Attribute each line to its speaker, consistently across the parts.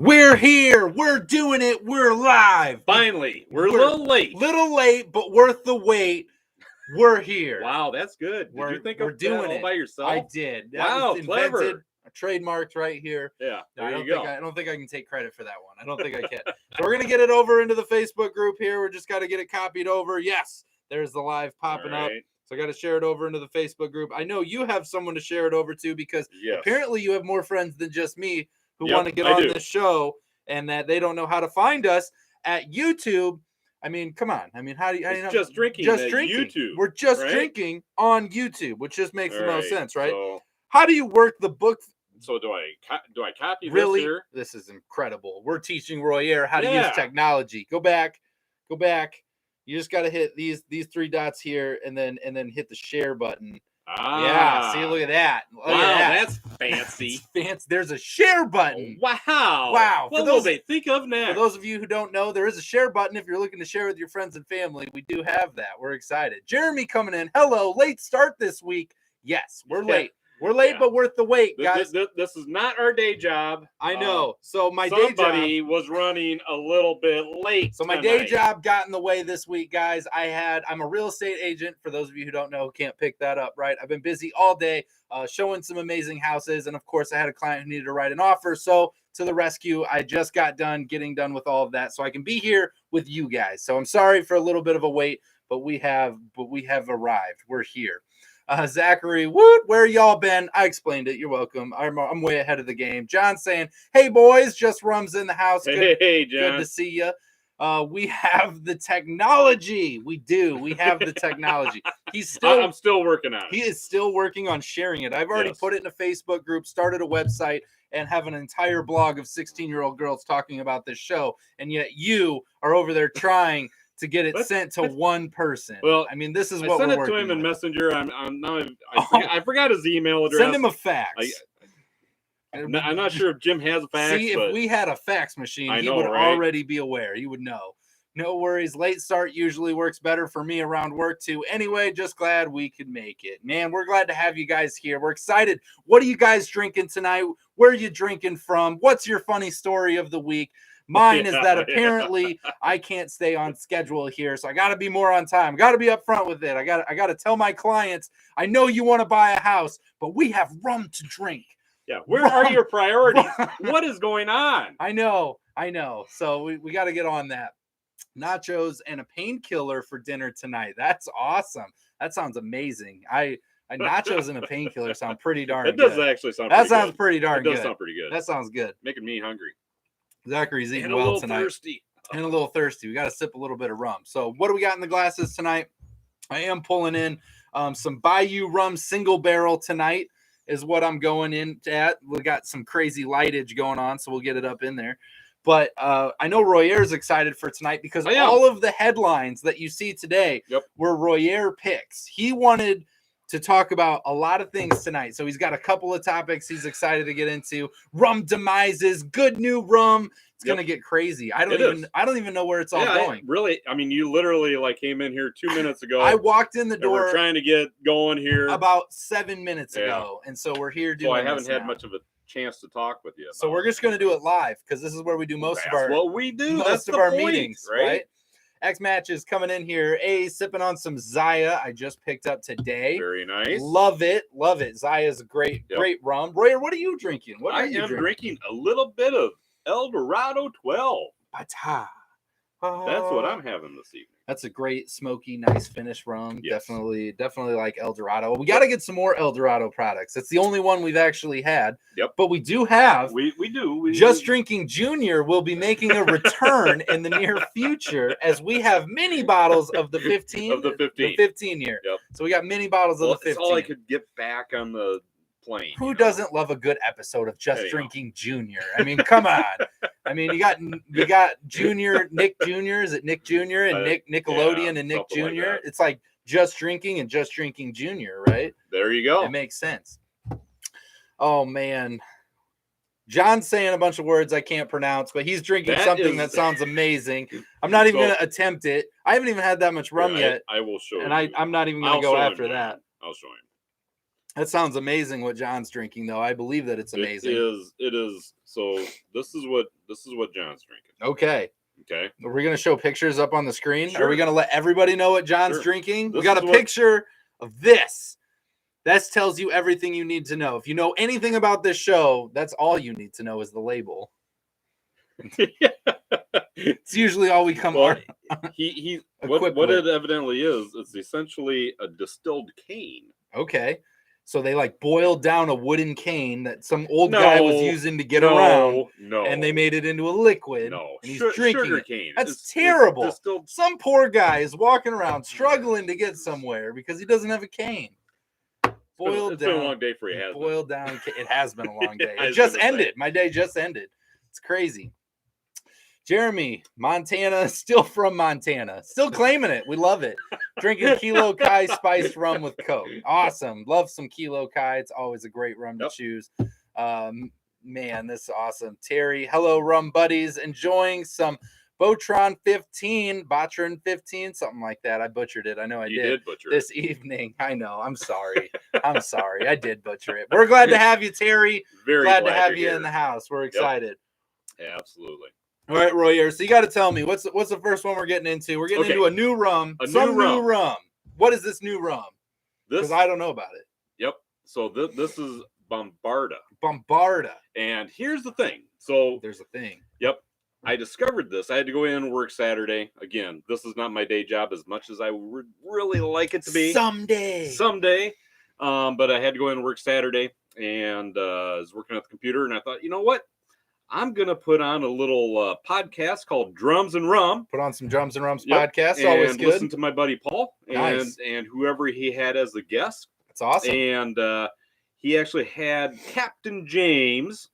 Speaker 1: We're here. We're doing it. We're live.
Speaker 2: Finally, we're a little late.
Speaker 1: Little late, but worth the wait. We're here.
Speaker 2: Wow, that's good. Did you think of that all by yourself?
Speaker 1: I did. That
Speaker 2: wow,
Speaker 1: was
Speaker 2: clever.
Speaker 1: Trademarked right here.
Speaker 2: Yeah,
Speaker 1: I don't think I can take credit for that one. I don't think I can. So we're gonna get it over into the Facebook group here. We're just got to get it copied over. Yes, there's the live popping up. So I got to share it over into the Facebook group. I know you have someone to share it over to because apparently you have more friends than just me who want to get on this show and that they don't know how to find us at YouTube. I mean, come on. I mean, how do you know?
Speaker 2: Just drinking. YouTube.
Speaker 1: We're just drinking on YouTube, which just makes the most sense, right? So, how do you work the book?
Speaker 2: So do I copy
Speaker 1: really?
Speaker 2: This here?
Speaker 1: This is incredible. We're teaching Royer how to use technology. Go back. You just got to hit these three dots here and then hit the share button. Yeah, see, look at that.
Speaker 2: That's fancy.
Speaker 1: Fancy. There's a share button.
Speaker 2: Wow. What will they think of next?
Speaker 1: For those of you who don't know, there is a share button if you're looking to share with your friends and family. We do have that. We're excited. Jeremy coming in. Hello, late start this week. Yes, we're late. We're late, but worth the wait, guys.
Speaker 2: This is not our day job.
Speaker 1: I know. So
Speaker 2: somebody was running a little bit late.
Speaker 1: So my day job got in the way this week, guys. I'm a real estate agent. For those of you who don't know, can't pick that up, right? I've been busy all day showing some amazing houses. And of course, I had a client who needed to write an offer. So to the rescue, I just got getting done with all of that so I can be here with you guys. So I'm sorry for a little bit of a wait, but we have arrived. We're here. Zachary, where y'all been? I explained it. You're welcome. I'm way ahead of the game. John saying, hey, boys, just Rum's in the house.
Speaker 2: Hey, John.
Speaker 1: Good to see you. We have the technology. We do. We have the technology.
Speaker 2: I'm still working on it.
Speaker 1: He is still working on sharing it. I've already put it in a Facebook group, started a website, and have an entire blog of 16-year-old girls talking about this show. And yet you are over there trying to get it sent to one person.
Speaker 2: Well,
Speaker 1: I mean, this is what
Speaker 2: we're working
Speaker 1: with.
Speaker 2: I sent it to him in Messenger. I forgot his email address.
Speaker 1: Send him a fax.
Speaker 2: I'm not sure if Jim has a fax.
Speaker 1: See, if we had a fax machine, he would already be aware. He would know. No worries. Late start usually works better for me around work too. Anyway, just glad we could make it. Man, we're glad to have you guys here. We're excited. What are you guys drinking tonight? Where are you drinking from? What's your funny story of the week? Mine is that apparently I can't stay on schedule here, so I got to be more on time. Got to be upfront with it. I got to tell my clients, I know you want to buy a house, but we have rum to drink.
Speaker 2: Yeah, where are your priorities? What is going on?
Speaker 1: I know. So we got to get on that. Nachos and a painkiller for dinner tonight. That's awesome. That sounds amazing. Nachos and a painkiller sound pretty darn good.
Speaker 2: It does actually sound
Speaker 1: that sounds pretty darn good.
Speaker 2: It does sound pretty good.
Speaker 1: That sounds good.
Speaker 2: Making me hungry.
Speaker 1: Zachary's eating well tonight. And a little thirsty. We got to sip a little bit of rum. So what do we got in the glasses tonight? I am pulling in some Bayou Rum single barrel tonight is what I'm going in at. We got some crazy lightage going on, so we'll get it up in there. But I know Royer's excited for tonight because all of the headlines that you see today were Royer picks. He wanted to talk about a lot of things tonight. So he's got a couple of topics he's excited to get into. Rum demises, good new rum. It's going to get crazy. I don't even know where it's all going.
Speaker 2: I mean, you literally came in here 2 minutes ago.
Speaker 1: I walked in the door.
Speaker 2: We're trying to get going here
Speaker 1: about 7 minutes ago. And so we're here doing
Speaker 2: I haven't had much of a chance to talk with you.
Speaker 1: So we're just going to do it live because this is where we do most of our meetings, right? X Match is coming in here. Sipping on some Zaya I just picked up today.
Speaker 2: Very nice.
Speaker 1: Love it. Zaya's a great rum. Royer, what are you drinking?
Speaker 2: I am drinking a little bit of El Dorado 12.
Speaker 1: Bata.
Speaker 2: That's what I'm having this evening.
Speaker 1: That's a great, smoky, nice finish rum. Yes. Definitely like El Dorado. We got to get some more El Dorado products. It's the only one we've actually had.
Speaker 2: Yep.
Speaker 1: But we do have.
Speaker 2: We do.
Speaker 1: Just Drinking Junior will be making a return in the near future as we have mini bottles of the 15. The 15 year.
Speaker 2: Yep.
Speaker 1: So we got mini bottles of the 15.
Speaker 2: That's all I could get back on the plane.
Speaker 1: Who doesn't love a good episode of Just Drinking Junior? I mean, come on. I mean, we got Junior, Nick Jr. Is it Nick Jr. and Nickelodeon and Nick Jr.? Like it's like Just Drinking and Just Drinking Junior, right?
Speaker 2: There you go.
Speaker 1: It makes sense. Oh, man. John's saying a bunch of words I can't pronounce, but he's drinking something that sounds amazing. I'm not even going to attempt it. I haven't even had that much rum yet.
Speaker 2: I will show you.
Speaker 1: And I'm not even going to go after that.
Speaker 2: I'll show him.
Speaker 1: That sounds amazing. What John's drinking, though, I believe that it's amazing.
Speaker 2: It is. So this is what John's drinking.
Speaker 1: Okay.
Speaker 2: Okay.
Speaker 1: Are we going to show pictures up on the screen?
Speaker 2: Sure.
Speaker 1: Are we going to let everybody know what John's drinking? We got a picture of this. That tells you everything you need to know. If you know anything about this show, that's all you need to know is the label. It's usually all we come
Speaker 2: on. What it evidently is, it's essentially a distilled cane.
Speaker 1: Okay. So they like boiled down a wooden cane that some old guy was using to get around. And they made it into a liquid. And he's drinking
Speaker 2: sugar
Speaker 1: it.
Speaker 2: Cane.
Speaker 1: That's terrible. Some poor guy is walking around struggling to get somewhere because he doesn't have a cane.
Speaker 2: It's been a long day for you.
Speaker 1: Boiled down. It has been a long day. It just ended. My day just ended. It's crazy. Jeremy, Montana, still from Montana. Still claiming it. We love it. Drinking Kilo Kai spiced rum with Coke. Awesome. Love some Kilo Kai. It's always a great rum to choose. Man, this is awesome. Terry, hello, rum buddies. Enjoying some Botron 15, something like that. I butchered it. I know
Speaker 2: you did butcher
Speaker 1: this evening. I know. I'm sorry. I'm sorry. I did butcher it. We're glad to have you, Terry.
Speaker 2: Very
Speaker 1: glad to have you in the house. We're excited.
Speaker 2: Yep. Absolutely.
Speaker 1: All right, Royer. So you got to tell me what's the first one we're getting into? We're getting into a new rum. New rum. What is this new rum? Because I don't know about it.
Speaker 2: Yep. So this is Bombarda.
Speaker 1: Bombarda.
Speaker 2: And here's the thing. So
Speaker 1: there's a thing.
Speaker 2: Yep. I discovered this. I had to go in and work Saturday. Again, this is not my day job as much as I would really like it to be. Someday. But I had to go in and work Saturday, and I was working at the computer, and I thought, you know what? I'm going to put on a little podcast called Drums and Rum.
Speaker 1: Put on some Drums and Rums podcast. Always good.
Speaker 2: Listen to my buddy Paul and whoever he had as the guest.
Speaker 1: That's awesome.
Speaker 2: And he actually had Captain James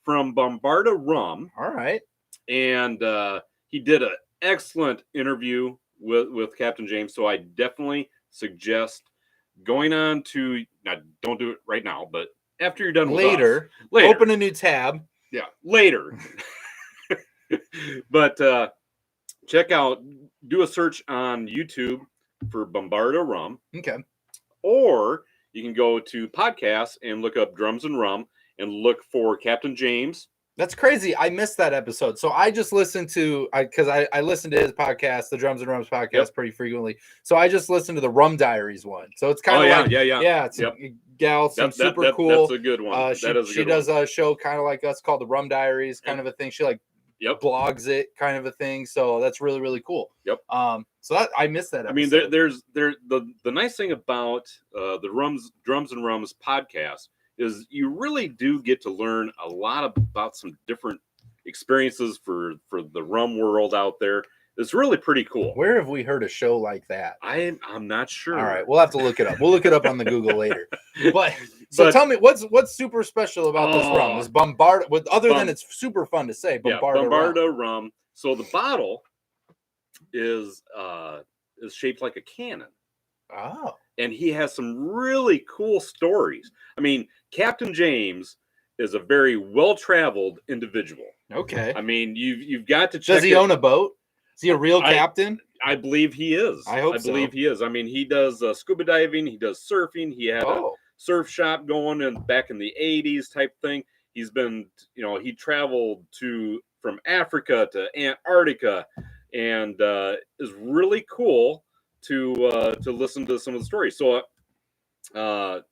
Speaker 2: from Bombarda Rum.
Speaker 1: All right.
Speaker 2: And he did an excellent interview with Captain James. So I definitely suggest going on to, now don't do it right now, but after you're done with
Speaker 1: later, open a new tab.
Speaker 2: Yeah, later. But check out, do a search on YouTube for Bombarda Rum.
Speaker 1: Okay.
Speaker 2: Or you can go to podcasts and look up Drums and Rum and look for Captain James.
Speaker 1: That's crazy. I missed that episode. So I just listened to, because I listened to his podcast, the Drums and Rums podcast, pretty frequently. So I just listened to the Rum Diaries one. So it's kind of yeah. It's a gal, super cool.
Speaker 2: That's a good one.
Speaker 1: She does a show kind of like us called the Rum Diaries, kind of a thing. She blogs it, kind of a thing. So that's really, really cool.
Speaker 2: Yep.
Speaker 1: So that I missed that episode.
Speaker 2: I mean, there's the nice thing about the Drums and Rums podcast is you really do get to learn a lot about some different experiences for the rum world out there. It's really pretty cool.
Speaker 1: Where have we heard a show like that?
Speaker 2: I'm not sure.
Speaker 1: All right, we'll have to look it up. We'll look it up on the Google later. But tell me, what's super special about this rum? This Bombarda, other than it's super fun to say,
Speaker 2: Bombarda rum. So the bottle is shaped like a cannon.
Speaker 1: Oh.
Speaker 2: And he has some really cool stories. I mean, Captain James is a very well-traveled individual.
Speaker 1: Okay.
Speaker 2: I mean, you've got to check.
Speaker 1: Does he own a boat? Is he a real captain?
Speaker 2: I believe he is.
Speaker 1: I believe
Speaker 2: he is. I mean, he does scuba diving. He does surfing. He had a surf shop going back in the 80s type thing. He's been, he traveled from Africa to Antarctica, and is really cool to listen to some of the stories. So so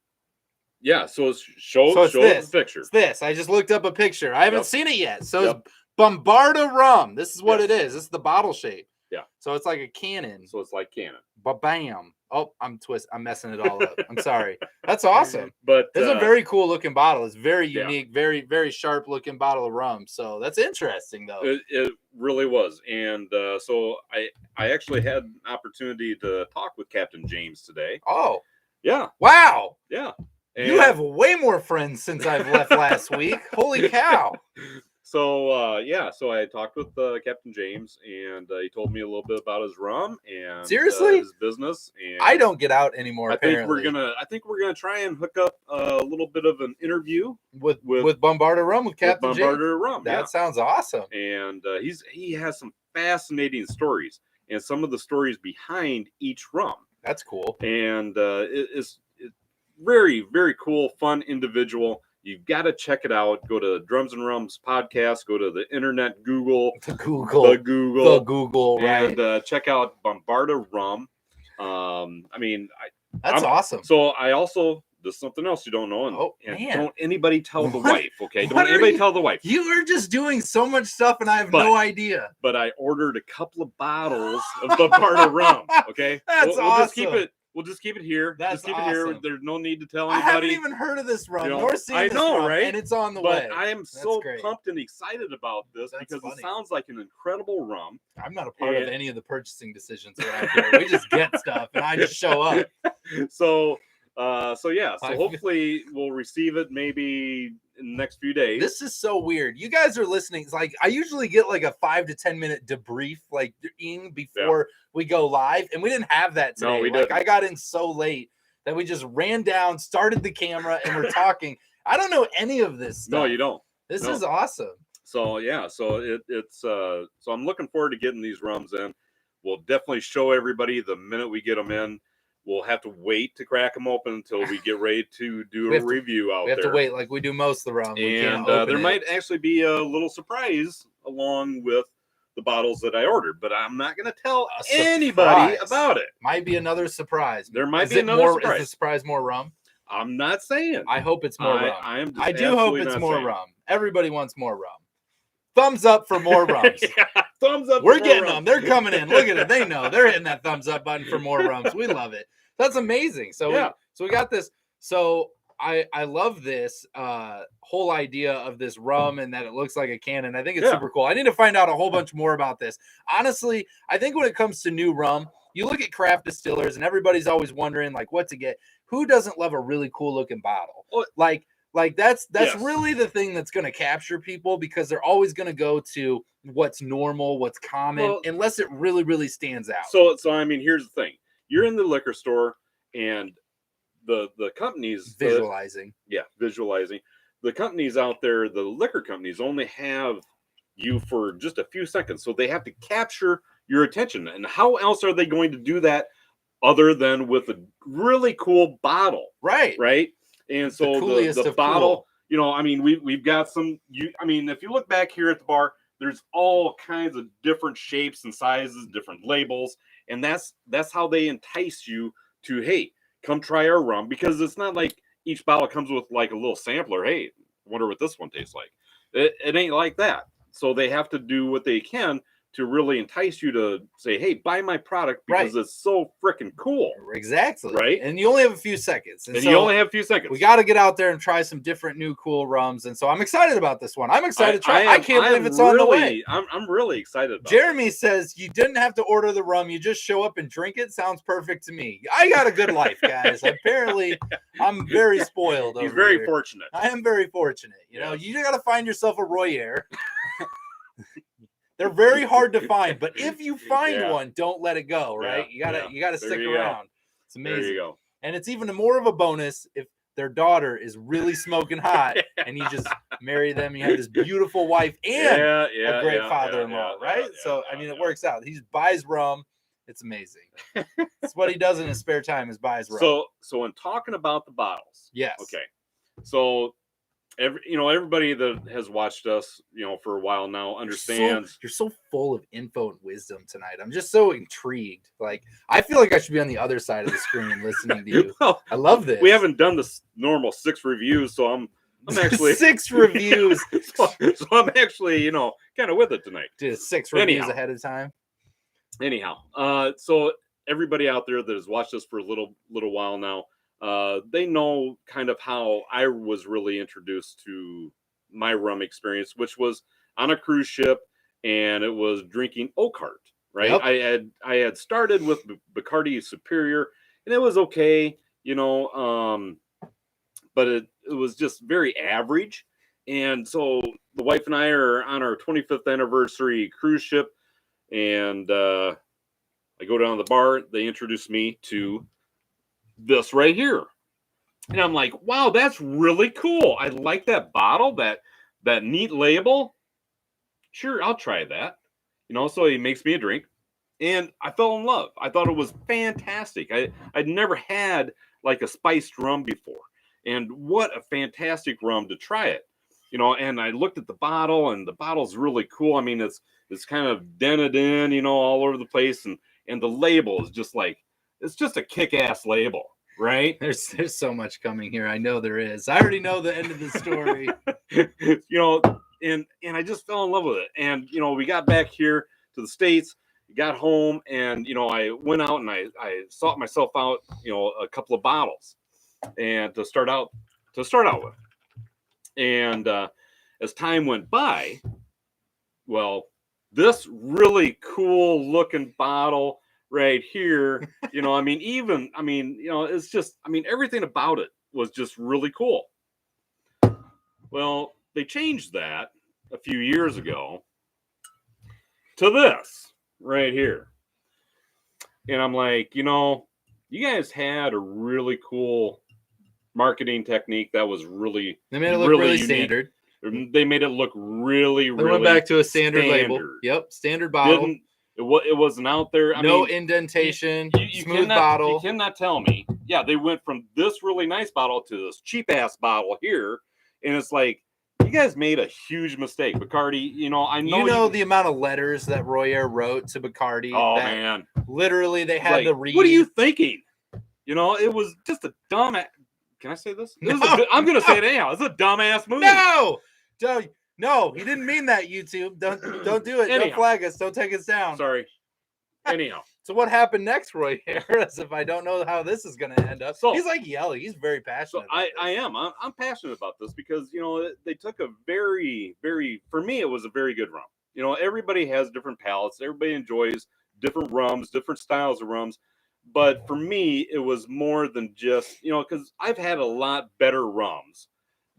Speaker 2: show the picture.
Speaker 1: It's this. I just looked up a picture. I haven't seen it yet. So it's Bombarda Rum. This is what it is. This is the bottle shape.
Speaker 2: Yeah.
Speaker 1: So it's like a cannon.
Speaker 2: So it's like cannon.
Speaker 1: Ba-bam. Oh, I'm messing it all up. I'm sorry. That's awesome.
Speaker 2: But
Speaker 1: it's a very cool looking bottle. It's very unique, very, very sharp looking bottle of rum. So that's interesting though.
Speaker 2: It really was. And so I actually had an opportunity to talk with Captain James today.
Speaker 1: Oh.
Speaker 2: Yeah.
Speaker 1: Wow.
Speaker 2: Yeah.
Speaker 1: And you have way more friends since I've left last week. Holy cow.
Speaker 2: So, so I talked with Captain James, and he told me a little bit about his rum and
Speaker 1: seriously
Speaker 2: his business. And
Speaker 1: I don't get out anymore.
Speaker 2: I think we're gonna try and hook up a little bit of an interview
Speaker 1: with Bombarda Rum with Captain James.
Speaker 2: Bombarda Rum.
Speaker 1: That sounds awesome.
Speaker 2: And he has some fascinating stories, and some of the stories behind each rum.
Speaker 1: That's cool.
Speaker 2: And very, very cool, fun individual. You've got to check it out. Go to Drums and Rums podcast. Go to the internet, Google,
Speaker 1: the Google, right?
Speaker 2: And check out Bombarda Rum.
Speaker 1: That's awesome.
Speaker 2: So I also, there's something else you don't know, and don't anybody tell the wife, okay? Don't anybody tell the wife.
Speaker 1: You are just doing so much stuff, and I have no idea.
Speaker 2: But I ordered a couple of bottles of Bombarda Rum, okay?
Speaker 1: That's awesome.
Speaker 2: We'll just keep it here.
Speaker 1: That's
Speaker 2: just keep
Speaker 1: awesome.
Speaker 2: it here. There's no need to tell anybody.
Speaker 1: I haven't even heard of this rum, nor seen this rum, right? And it's on the way.
Speaker 2: But I am so pumped and excited about this because it sounds like an incredible rum.
Speaker 1: I'm not a part of any of the purchasing decisions around here. We just get stuff, and I just show up.
Speaker 2: So hopefully we'll receive it maybe in the next few days.
Speaker 1: This is so weird. You guys are listening. It's like I usually get like a 5 to 10 minute debrief before we go live, and we didn't have that today.
Speaker 2: No, we didn't.
Speaker 1: I got in so late that we just ran down, started the camera, and we're talking. I don't know any of this stuff.
Speaker 2: No, you don't.
Speaker 1: This is awesome.
Speaker 2: So so I'm looking forward to getting these rums in. We'll definitely show everybody the minute we get them in. We'll have to wait to crack them open until we get ready to do a review out there.
Speaker 1: We have to wait like we do most of the rum.
Speaker 2: And there might actually be a little surprise along with the bottles that I ordered, but I'm not going to tell anybody about it.
Speaker 1: Might be another surprise.
Speaker 2: There might be another surprise.
Speaker 1: Is the surprise more rum?
Speaker 2: I'm not saying.
Speaker 1: I hope it's more rum.
Speaker 2: I
Speaker 1: do hope it's more rum. Everybody wants more rum. Thumbs up for more rums.
Speaker 2: Thumbs up.
Speaker 1: We're getting them. They're coming in. Look at it. They know. They're hitting that thumbs up button for more rums. We love it. That's amazing. So we got this. So I love this whole idea of this rum and that it looks like a cannon. I think it's super cool. I need to find out a whole bunch more about this. Honestly, I think when it comes to new rum, you look at craft distillers and everybody's always wondering like what to get. Who doesn't love a really cool looking bottle? Like that's really the thing that's going to capture people because they're always going to go to what's normal, what's common, unless it really, really stands out.
Speaker 2: So I mean, here's the thing. You're in the liquor store and the companies
Speaker 1: visualizing.
Speaker 2: Visualizing. The companies out there, the liquor companies only have you for just a few seconds. So they have to capture your attention. And how else are they going to do that other than with a really cool bottle?
Speaker 1: Right.
Speaker 2: And so the bottle, I mean, we've got some, if you look back here at the bar, there's all kinds of different shapes and sizes, different labels. And that's how they entice you to, hey, come try our rum, because it's not like each bottle comes with like a little sampler. Hey, wonder what this one tastes like. It ain't like that. So they have to do what they can to really entice you to say, hey, buy my product because it's so freaking cool.
Speaker 1: Exactly.
Speaker 2: Right.
Speaker 1: And you only have a few seconds.
Speaker 2: And so you only have a few seconds.
Speaker 1: We got to get out there and try some different new cool rums. And so I'm excited about this one. I'm excited to try. I can't believe it's on the way.
Speaker 2: I'm really excited about
Speaker 1: Jeremy says you didn't have to order the rum. You just show up and drink it. Sounds perfect to me. I got a good life, guys. Apparently, I'm very spoiled.
Speaker 2: He's very fortunate.
Speaker 1: I am very fortunate. You know, you got to find yourself a Royer. They're very hard to find, but if you find one, don't let it go, right? You gotta stick around. It's amazing. There you go. And it's even more of a bonus if their daughter is really smoking hot and you just marry them. You have this beautiful wife and a great father-in-law, right? So I mean, it works out. He just buys rum. It's amazing. It's what he does in his spare time is buys rum.
Speaker 2: So in talking about the bottles,
Speaker 1: yes.
Speaker 2: Okay. So everybody that has watched us, for a while now understands.
Speaker 1: You're so full of info and wisdom tonight. I'm just so intrigued. Like, I feel like I should be on the other side of the screen listening to you.
Speaker 2: Well,
Speaker 1: I love this.
Speaker 2: We haven't done the normal 6 reviews, so I'm actually
Speaker 1: 6 reviews.
Speaker 2: so I'm actually, kind of with it tonight.
Speaker 1: Did 6 reviews ahead of time.
Speaker 2: Anyhow, so everybody out there that has watched us for a little while now, they know kind of how I was really introduced to my rum experience, which was on a cruise ship, and it was drinking Oakheart, right? Yep. I had started with Bacardi Superior, and it was okay, but it was just very average. And so the wife and I are on our 25th anniversary cruise ship, and I go down to the bar. They introduce me to this right here, and I'm like, wow, that's really cool. I like that bottle, that neat label. Sure, I'll try that. So he makes me a drink, and I fell in love. I thought it was fantastic. I'd never had like a spiced rum before. And what a fantastic rum to try it. You know, and I looked at the bottle, and the bottle's really cool. I mean, it's kind of dented in, you know, all over the place, and the label is just like, it's just a kick-ass label, right?
Speaker 1: There's so much coming here. I know there is. I already know the end of the story.
Speaker 2: You know, and I just fell in love with it. And you know, we got back here to the States, got home, and you know, I went out and I sought myself out, you know, a couple of bottles, and to start out with. And as time went by, well, this really cool looking bottle right here, you know, I mean, you know, it's just, I mean, everything about it was just really cool. Well, they changed that a few years ago to this right here. And I'm like, you know, you guys had a really cool marketing technique that was really,
Speaker 1: they made it look really standard.
Speaker 2: They made it look really,
Speaker 1: they went back to a standard label. Yep, standard bottle.
Speaker 2: It wasn't out there. I
Speaker 1: no
Speaker 2: mean,
Speaker 1: indentation, smooth bottle.
Speaker 2: You cannot tell me. Yeah, they went from this really nice bottle to this cheap ass bottle here, and it's like, you guys made a huge mistake, Bacardi. You know, I know.
Speaker 1: You know the amount of letters that Royer wrote to Bacardi.
Speaker 2: Oh man,
Speaker 1: literally they had to read.
Speaker 2: What are you thinking? You know, it was just a dumb. Can I say this?
Speaker 1: No,
Speaker 2: I'm going to say it anyhow. It's a dumbass movie.
Speaker 1: No, he didn't mean that. YouTube, don't do it.
Speaker 2: Anyhow.
Speaker 1: Don't flag us. Don't take us down.
Speaker 2: Sorry. Anyhow,
Speaker 1: so what happened next, Roy Harris? If I don't know how this is going to end up,
Speaker 2: so
Speaker 1: he's like yelling. He's very passionate.
Speaker 2: So I am. I'm passionate about this because you know they took a very, very, for me it was a very good rum. You know, everybody has different palates. Everybody enjoys different rums, different styles of rums. But for me, it was more than just, you know, because I've had a lot better rums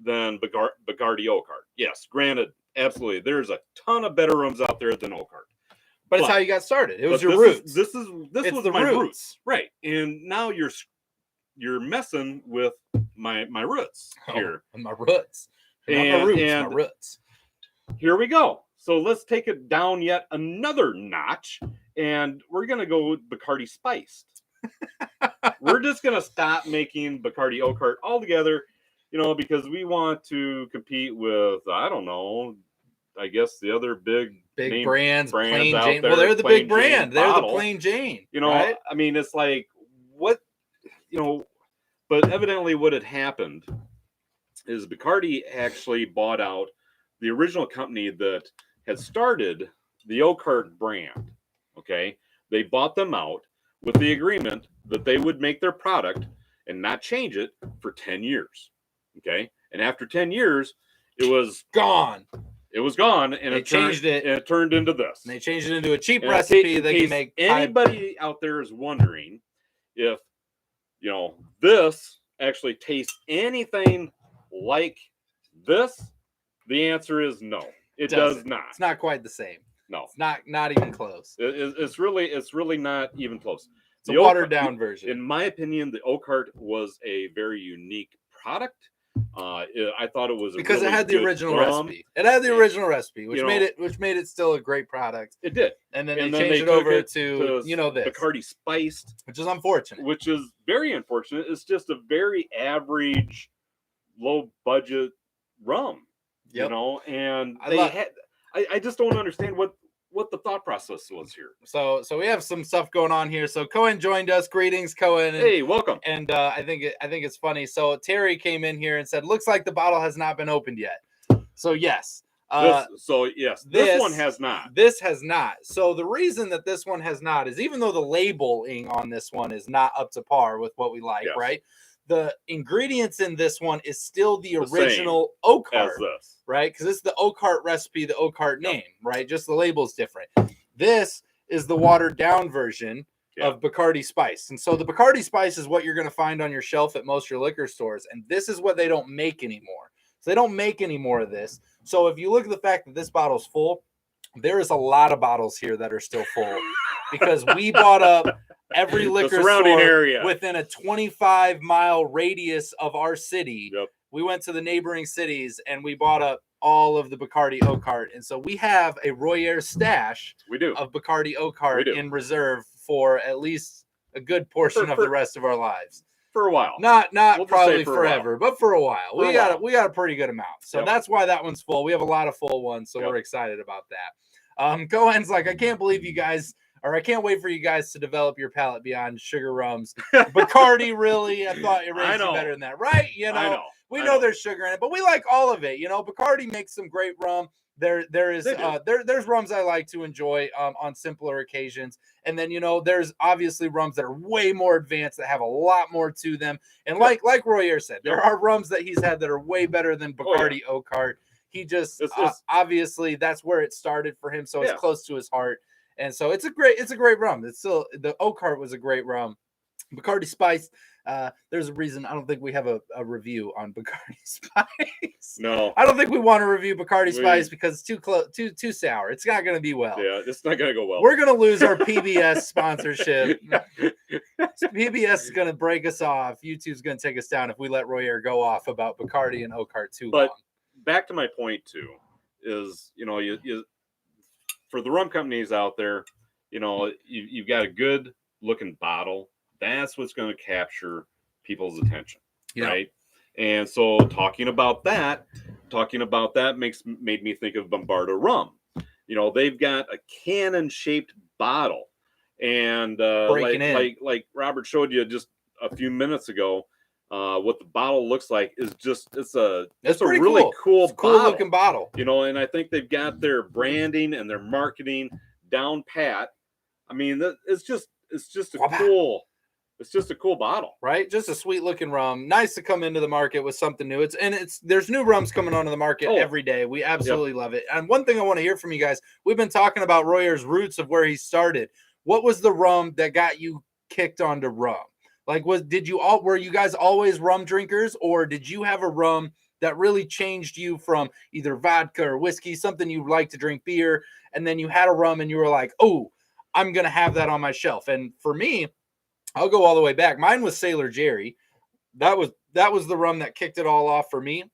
Speaker 2: than Bacardi Oak Heart. Yes, granted, absolutely. There's a ton of better rums out there than Oak Heart.
Speaker 1: But it's how you got started. It was your roots.
Speaker 2: This was my roots. Right. And now you're messing with my roots here.
Speaker 1: My roots. Not my roots, my roots.
Speaker 2: Here we go. So let's take it down yet another notch. And we're going to go with Bacardi Spiced. We're just going to stop making Bacardi Oak Heart altogether, you know, because we want to compete with, I don't know, I guess the other big
Speaker 1: brands Plain
Speaker 2: out
Speaker 1: Jane.
Speaker 2: there.
Speaker 1: Well, they're the big brand. They're
Speaker 2: bottle.
Speaker 1: The Plain Jane.
Speaker 2: You know,
Speaker 1: right?
Speaker 2: I mean, it's like, what, you know, but evidently what had happened is Bacardi actually bought out the original company that had started the Oak Heart brand. Okay, they bought them out with the agreement that they would make their product and not change it for 10 years. Okay, and after 10 years, it was
Speaker 1: gone.
Speaker 2: It was gone, and
Speaker 1: they changed it.
Speaker 2: And it turned into this.
Speaker 1: And they changed it into a cheap recipe that can make.
Speaker 2: Anybody out there is wondering if, you know, this actually tastes anything like this, the answer is no. It does not.
Speaker 1: It's not quite the same.
Speaker 2: No,
Speaker 1: it's not even close.
Speaker 2: It's really not even close.
Speaker 1: It's a watered down version.
Speaker 2: In my opinion, the Oak Heart was a very unique product. I thought it was
Speaker 1: because it had the original recipe. It had the original recipe, which made it still a great product.
Speaker 2: It did.
Speaker 1: And then they changed it over to you know this
Speaker 2: Bacardi Spiced,
Speaker 1: which is unfortunate.
Speaker 2: Which is very unfortunate. It's just a very average, low budget rum. Yep. You know, and I just don't understand what the thought process was here.
Speaker 1: So we have some stuff going on here. So Cohen joined us. Greetings, Cohen.
Speaker 2: Hey, welcome.
Speaker 1: And I think it's funny. So Terry came in here and said, "Looks like the bottle has not been opened yet." So yes.
Speaker 2: This one has not.
Speaker 1: This has not. So the reason that this one has not is even though the labeling on this one is not up to par with what we like, right? The ingredients in this one is still the original Oak Heart, right? Because it's the Oak Heart recipe, the Oak Heart name, right? Just the label's different. This is the watered down version of Bacardi Spice. And so the Bacardi Spice is what you're going to find on your shelf at most of your liquor stores. And this is what they don't make anymore. So they don't make any more of this. So if you look at the fact that this bottle's full, there is a lot of bottles here that are still full because we bought up every liquor store
Speaker 2: area
Speaker 1: within a 25-mile radius of our city. Yep. We went to the neighboring cities and we bought up all of the Bacardi Oak Heart. And so we have a Royer stash of Bacardi Oak Heart in reserve for at least a good portion of the rest of our lives.
Speaker 2: for a while.
Speaker 1: Not probably forever, but for a while. We got a pretty good amount. So that's why that one's full. We have a lot of full ones, so we're excited about that. Cohen's like, I can't believe you guys, or I can't wait for you guys to develop your palate beyond sugar rums. Bacardi, really? I thought it raised you better than that, right? We know there's sugar in it, but we like all of it. Bacardi makes some great rum. There's rums I like to enjoy on simpler occasions, and then there's obviously rums that are way more advanced that have a lot more to them. And like Royer said, there are rums that he's had that are way better than Bacardi Oak Heart. He just obviously that's where it started for him, so it's close to his heart, and so it's a great rum. It's still, the Oak Heart was a great rum. Bacardi Spice. There's a reason I don't think we have a review on Bacardi Spice.
Speaker 2: No,
Speaker 1: I don't think we want to review Bacardi Spice because it's too close, too sour. It's not going to be well.
Speaker 2: Yeah, it's not going to go well.
Speaker 1: We're going to lose our PBS sponsorship. PBS is going to break us off. YouTube's going to take us down if we let Royer go off about Bacardi and Oak Heart too long.
Speaker 2: Back to my point too is you for the rum companies out there, you've got a good looking bottle. That's what's going to capture people's attention, right? And so talking about that made me think of Bombarda Rum. They've got a cannon-shaped bottle, and like Robert showed you just a few minutes ago, what the bottle looks like is it's a really cool
Speaker 1: looking bottle.
Speaker 2: And I think they've got their branding and their marketing down pat. I mean, it's just a cool bottle,
Speaker 1: right? Just a sweet looking rum. Nice to come into the market with something new. There's new rums coming onto the market every day. We absolutely love it. And one thing I want to hear from you guys, we've been talking about Royer's roots of where he started. What was the rum that got you kicked onto rum? Like, were you guys always rum drinkers, or did you have a rum that really changed you from either vodka or whiskey, something you like to drink beer, and then you had a rum and you were like, oh, I'm going to have that on my shelf? And for me, I'll go all the way back. Mine was Sailor Jerry. That was the rum that kicked it all off for me.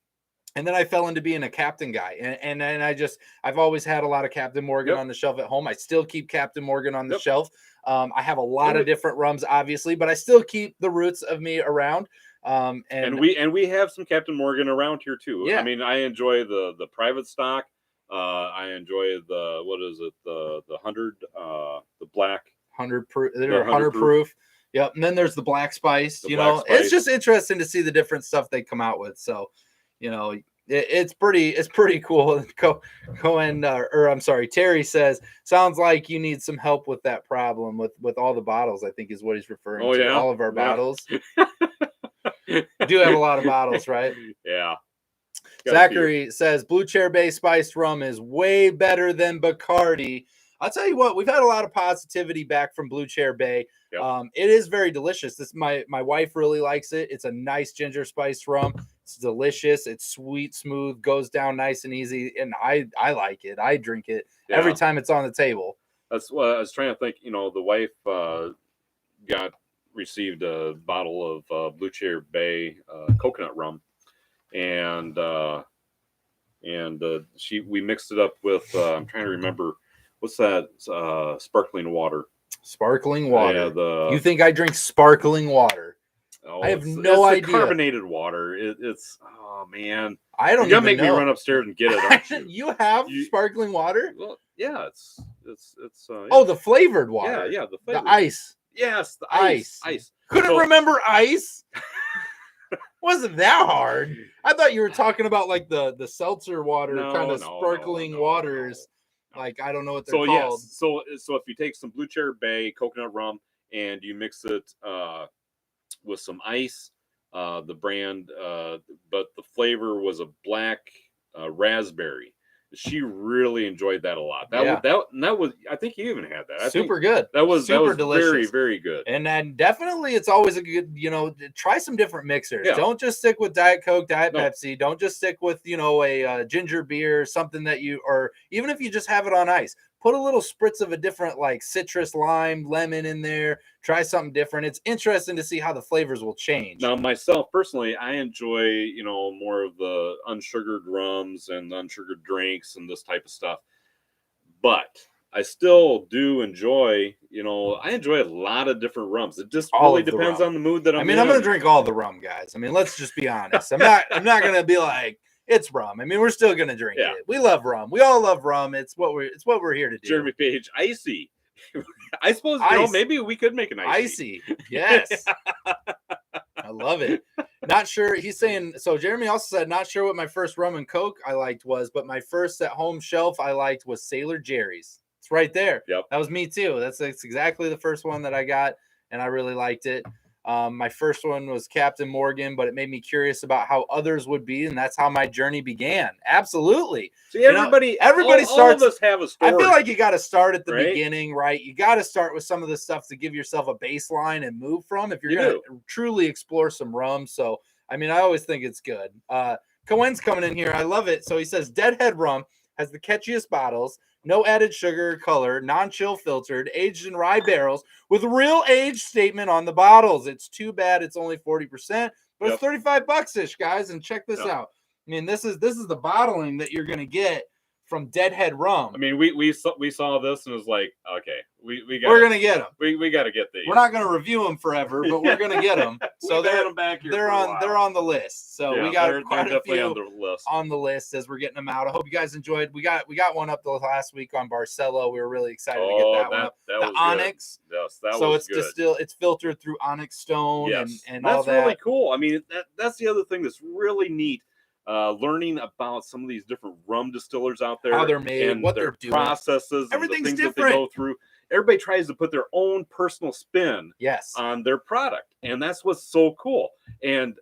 Speaker 1: And then I fell into being a Captain guy. And I've always had a lot of Captain Morgan on the shelf at home. I still keep Captain Morgan on the shelf. I have a lot of different rums, obviously, but I still keep the roots of me around. And
Speaker 2: we have some Captain Morgan around here too.
Speaker 1: Yeah.
Speaker 2: I mean, I enjoy the private stock. I enjoy the 100, the black
Speaker 1: 100 proof. They're 100 proof. Yep. And then there's the black spice. It's just interesting to see the different stuff they come out with. So, it's pretty cool. Terry says, sounds like you need some help with that problem with all the bottles, I think is what he's referring to. All of our bottles. We do have a lot of bottles, right?
Speaker 2: Yeah.
Speaker 1: Zachary says Blue Chair Bay spiced rum is way better than Bacardi. I'll tell you what, we've had a lot of positivity back from Blue Chair Bay. Yep. It is very delicious. My wife really likes it. It's a nice ginger spice rum. It's delicious. It's sweet, smooth, goes down nice and easy. And I like it. I drink it every time it's on the table.
Speaker 2: That's what I was trying to think. The wife received a bottle of Blue Chair Bay coconut rum, and we mixed it up with I'm trying to remember what's that sparkling water.
Speaker 1: Sparkling water. You think I drink sparkling water?
Speaker 2: Oh,
Speaker 1: I have no idea.
Speaker 2: Carbonated water. It's oh man.
Speaker 1: I don't.
Speaker 2: You gotta make me run upstairs and get it. Aren't you?
Speaker 1: You have sparkling water?
Speaker 2: Well, yeah. It's.
Speaker 1: Oh, the flavored water.
Speaker 2: Yeah, the flavored.
Speaker 1: The ice.
Speaker 2: Yes, the ice.
Speaker 1: Couldn't remember ice. Wasn't that hard? I thought you were talking about like the seltzer water kind of sparkling waters. Like, I don't know what they're called.
Speaker 2: Yes. So if you take some Blue Chair Bay coconut rum and you mix it with some ice, the brand, but the flavor was a black raspberry. She really enjoyed that a lot. That was I think you even had that.
Speaker 1: Super good.
Speaker 2: That was
Speaker 1: delicious.
Speaker 2: Very, very good.
Speaker 1: And then definitely it's always a good, try some different mixers. Yeah. Don't just stick with Diet Coke, Pepsi. Don't just stick with, a ginger beer, something that or even if you just have it on ice, put a little spritz of a different like citrus, lime, lemon in there. Try something different. It's interesting to see how the flavors will change.
Speaker 2: Now, myself personally, I enjoy, more of the unsugared rums and unsugared drinks and this type of stuff. But I still do enjoy, I enjoy a lot of different rums. It just really depends on the mood that I'm in.
Speaker 1: I'm going to drink all the rum, guys. I mean, let's just be honest. I'm not going to be like, it's rum. I mean, we're still going to drink it. We love rum. We all love rum. It's what we're here to do.
Speaker 2: Jeremy Page, icy. I suppose, maybe we could make an icy.
Speaker 1: Yes. I love it. Not sure. He's saying, so Jeremy also said, not sure what my first rum and Coke I liked was, but my first at home shelf I liked was Sailor Jerry's. It's right there.
Speaker 2: Yep.
Speaker 1: That was me too. That's exactly the first one that I got, and I really liked it. My first one was Captain Morgan, but it made me curious about how others would be, and that's how my journey began. Absolutely.
Speaker 2: See, everybody
Speaker 1: starts.
Speaker 2: All of us have a story.
Speaker 1: I feel like you got to start at the beginning, right? You got to start with some of the stuff to give yourself a baseline and move from if you're going to truly explore some rum. So, I mean, I always think it's good. Cohen's coming in here. I love it. So he says, Deadhead Rum has the catchiest bottles. No added sugar or color, non-chill filtered, aged in rye barrels with real age statement on the bottles. It's too bad it's only 40%, but it's $35-ish, guys. And check this out. I mean, this is the bottling that you're gonna get from Deadhead Rum.
Speaker 2: I mean, we saw this and it was like, okay,
Speaker 1: we're gonna get them.
Speaker 2: We got to get these.
Speaker 1: We're not gonna review them forever, but we're gonna get them. So they're on the list. So we got quite a few on the list as we're getting them out. I hope you guys enjoyed. We got one up the last week on Barcelo. We were really excited to get that one up. The Onyx.
Speaker 2: Yes, that
Speaker 1: so
Speaker 2: was good.
Speaker 1: It's filtered through Onyx Stone and all that.
Speaker 2: That's really cool. I mean, that's the other thing that's really neat. Learning about some of these different rum distillers out there,
Speaker 1: how they're made, and what they're doing,
Speaker 2: processes,
Speaker 1: everything's
Speaker 2: and the things
Speaker 1: different.
Speaker 2: That they go through. Everybody tries to put their own personal spin on their product, and that's what's so cool. And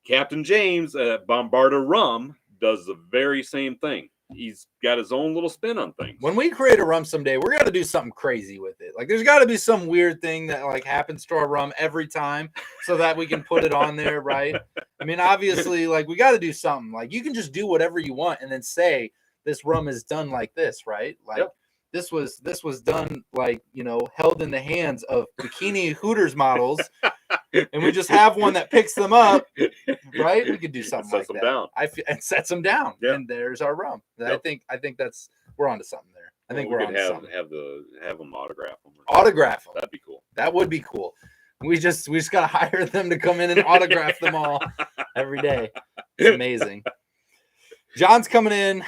Speaker 2: Captain James at Bombarda Rum does the very same thing. He's got his own little spin on things.
Speaker 1: When we create a rum someday, we're gonna do something crazy with it. Like, there's got to be some weird thing that like happens to our rum every time, so that we can put it on there, right? I mean, obviously, like, we got to do something. Like, you can just do whatever you want and then say this rum is done like this, right? Like, this was done like, held in the hands of bikini Hooters models, and we just have one that picks them up, right? We could do something like that.
Speaker 2: Down.
Speaker 1: And sets them down, and there's our rum. I think that's we're onto something there. I think we're onto something.
Speaker 2: Have them autograph them.
Speaker 1: Autograph them.
Speaker 2: That'd be cool.
Speaker 1: That would be cool. We just gotta hire them to come in and autograph them all every day. It's amazing. John's coming in.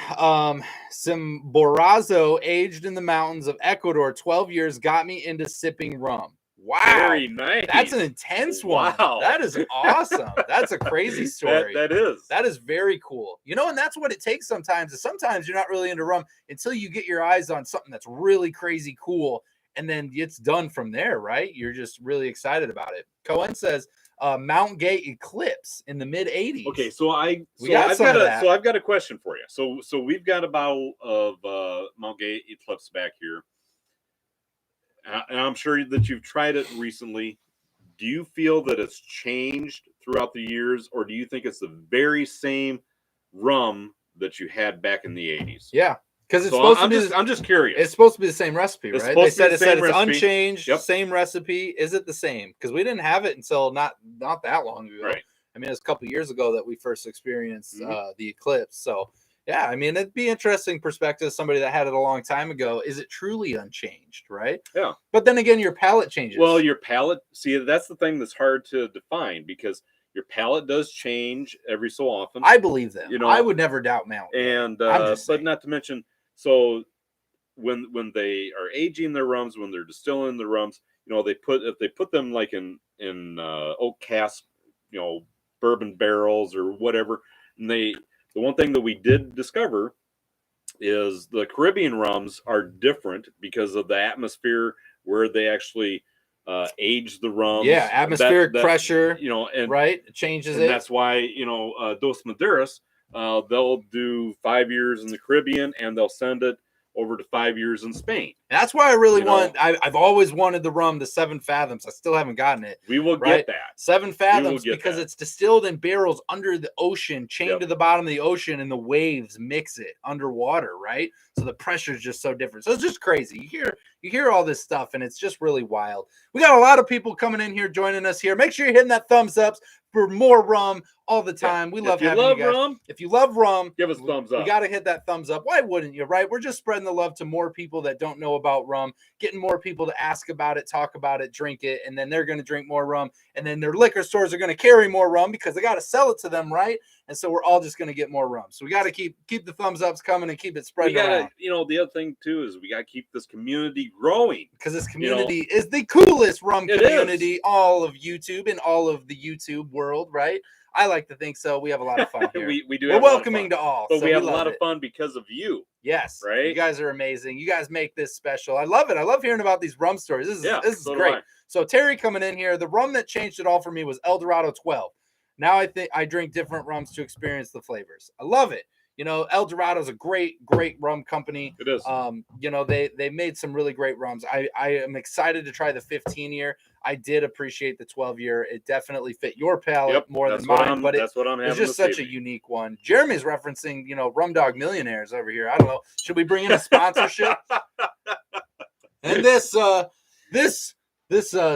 Speaker 1: Some Borazo aged in the mountains of Ecuador, 12 years, got me into sipping rum. Wow.
Speaker 2: Very nice.
Speaker 1: That's an intense one. Wow. That is awesome. That's a crazy story.
Speaker 2: That is.
Speaker 1: That is very cool. And that's what it takes sometimes. Is sometimes you're not really into rum until you get your eyes on something that's really crazy cool, and then it's done from there, right? You're just really excited about it. Cohen says, Mount Gay Eclipse in the mid 80s.
Speaker 2: Okay, I've got a question for you. So we've got a bottle of Mount Gay Eclipse back here, and I'm sure that you've tried it recently. Do you feel that it's changed throughout the years, or do you think it's the very same rum that you had back in the 80s?
Speaker 1: Yeah. Because it's supposed to be.
Speaker 2: I'm just curious.
Speaker 1: It's supposed to be the same recipe, right? They said it's unchanged, same recipe. Is it the same? Because we didn't have it until not that long ago.
Speaker 2: Right.
Speaker 1: I mean, it was a couple of years ago that we first experienced the Eclipse. So, yeah, I mean, it'd be interesting perspective. Somebody that had it a long time ago. Is it truly unchanged, right?
Speaker 2: Yeah.
Speaker 1: But then again, your palate changes.
Speaker 2: Well, your palate. See, that's the thing that's hard to define because your palate does change every so often.
Speaker 1: I believe them. I would never doubt Mount.
Speaker 2: And but not to mention. So when they are aging their rums, when they're distilling the rums, if they put them like in oak cask, bourbon barrels or whatever, and the one thing that we did discover is the Caribbean rums are different because of the atmosphere where they actually age the rums.
Speaker 1: Yeah, atmospheric pressure.
Speaker 2: Right,
Speaker 1: it changes
Speaker 2: and that's why Dos Madeiras. They'll do 5 years in the Caribbean and they'll send it over to 5 years in Spain.
Speaker 1: That's why I really want. I've always wanted the rum, the 7 Fathoms. I still haven't gotten it.
Speaker 2: We will get that
Speaker 1: 7 Fathoms because it's distilled in barrels under the ocean, chained to the bottom of the ocean, and the waves mix it underwater, right? So the pressure is just so different. So it's just crazy. You hear all this stuff, and it's just really wild. We got a lot of people coming in here, joining us here. Make sure you're hitting that thumbs up for more rum all the time. We love having you guys.
Speaker 2: Rum,
Speaker 1: if you love rum,
Speaker 2: give us thumbs up.
Speaker 1: We got to hit that thumbs up. Why wouldn't you, right? We're just spreading the love to more people that don't know about rum, getting more people to ask about it, talk about it, drink it, and then they're going to drink more rum, and then their liquor stores are going to carry more rum because they got to sell it to them, right? And so we're all just going to get more rum. So we got to keep the thumbs ups coming and keep it spreading around.
Speaker 2: The other thing too is we got to keep this community growing,
Speaker 1: because this community is the coolest rum community, all of YouTube and all of the YouTube world, right? I like to think so. We have a lot of fun here.
Speaker 2: we do.
Speaker 1: We're welcoming to all,
Speaker 2: but we have a lot of fun because of you.
Speaker 1: Yes,
Speaker 2: right.
Speaker 1: You guys are amazing. You guys make this special. I love it. I love hearing about these rum stories. This is great. So Terry coming in here. The rum that changed it all for me was El Dorado 12. Now I think I drink different rums to experience the flavors. I love it. El Dorado is a great rum company.
Speaker 2: It is.
Speaker 1: They made some really great rums. I am excited to try the 15-year. I did appreciate the 12-year. It definitely fit your palate more than mine. But
Speaker 2: that's what I'm having.
Speaker 1: It's just such a unique one. Jeremy's referencing, Rum Dog Millionaires over here. I don't know. Should we bring in a sponsorship? And this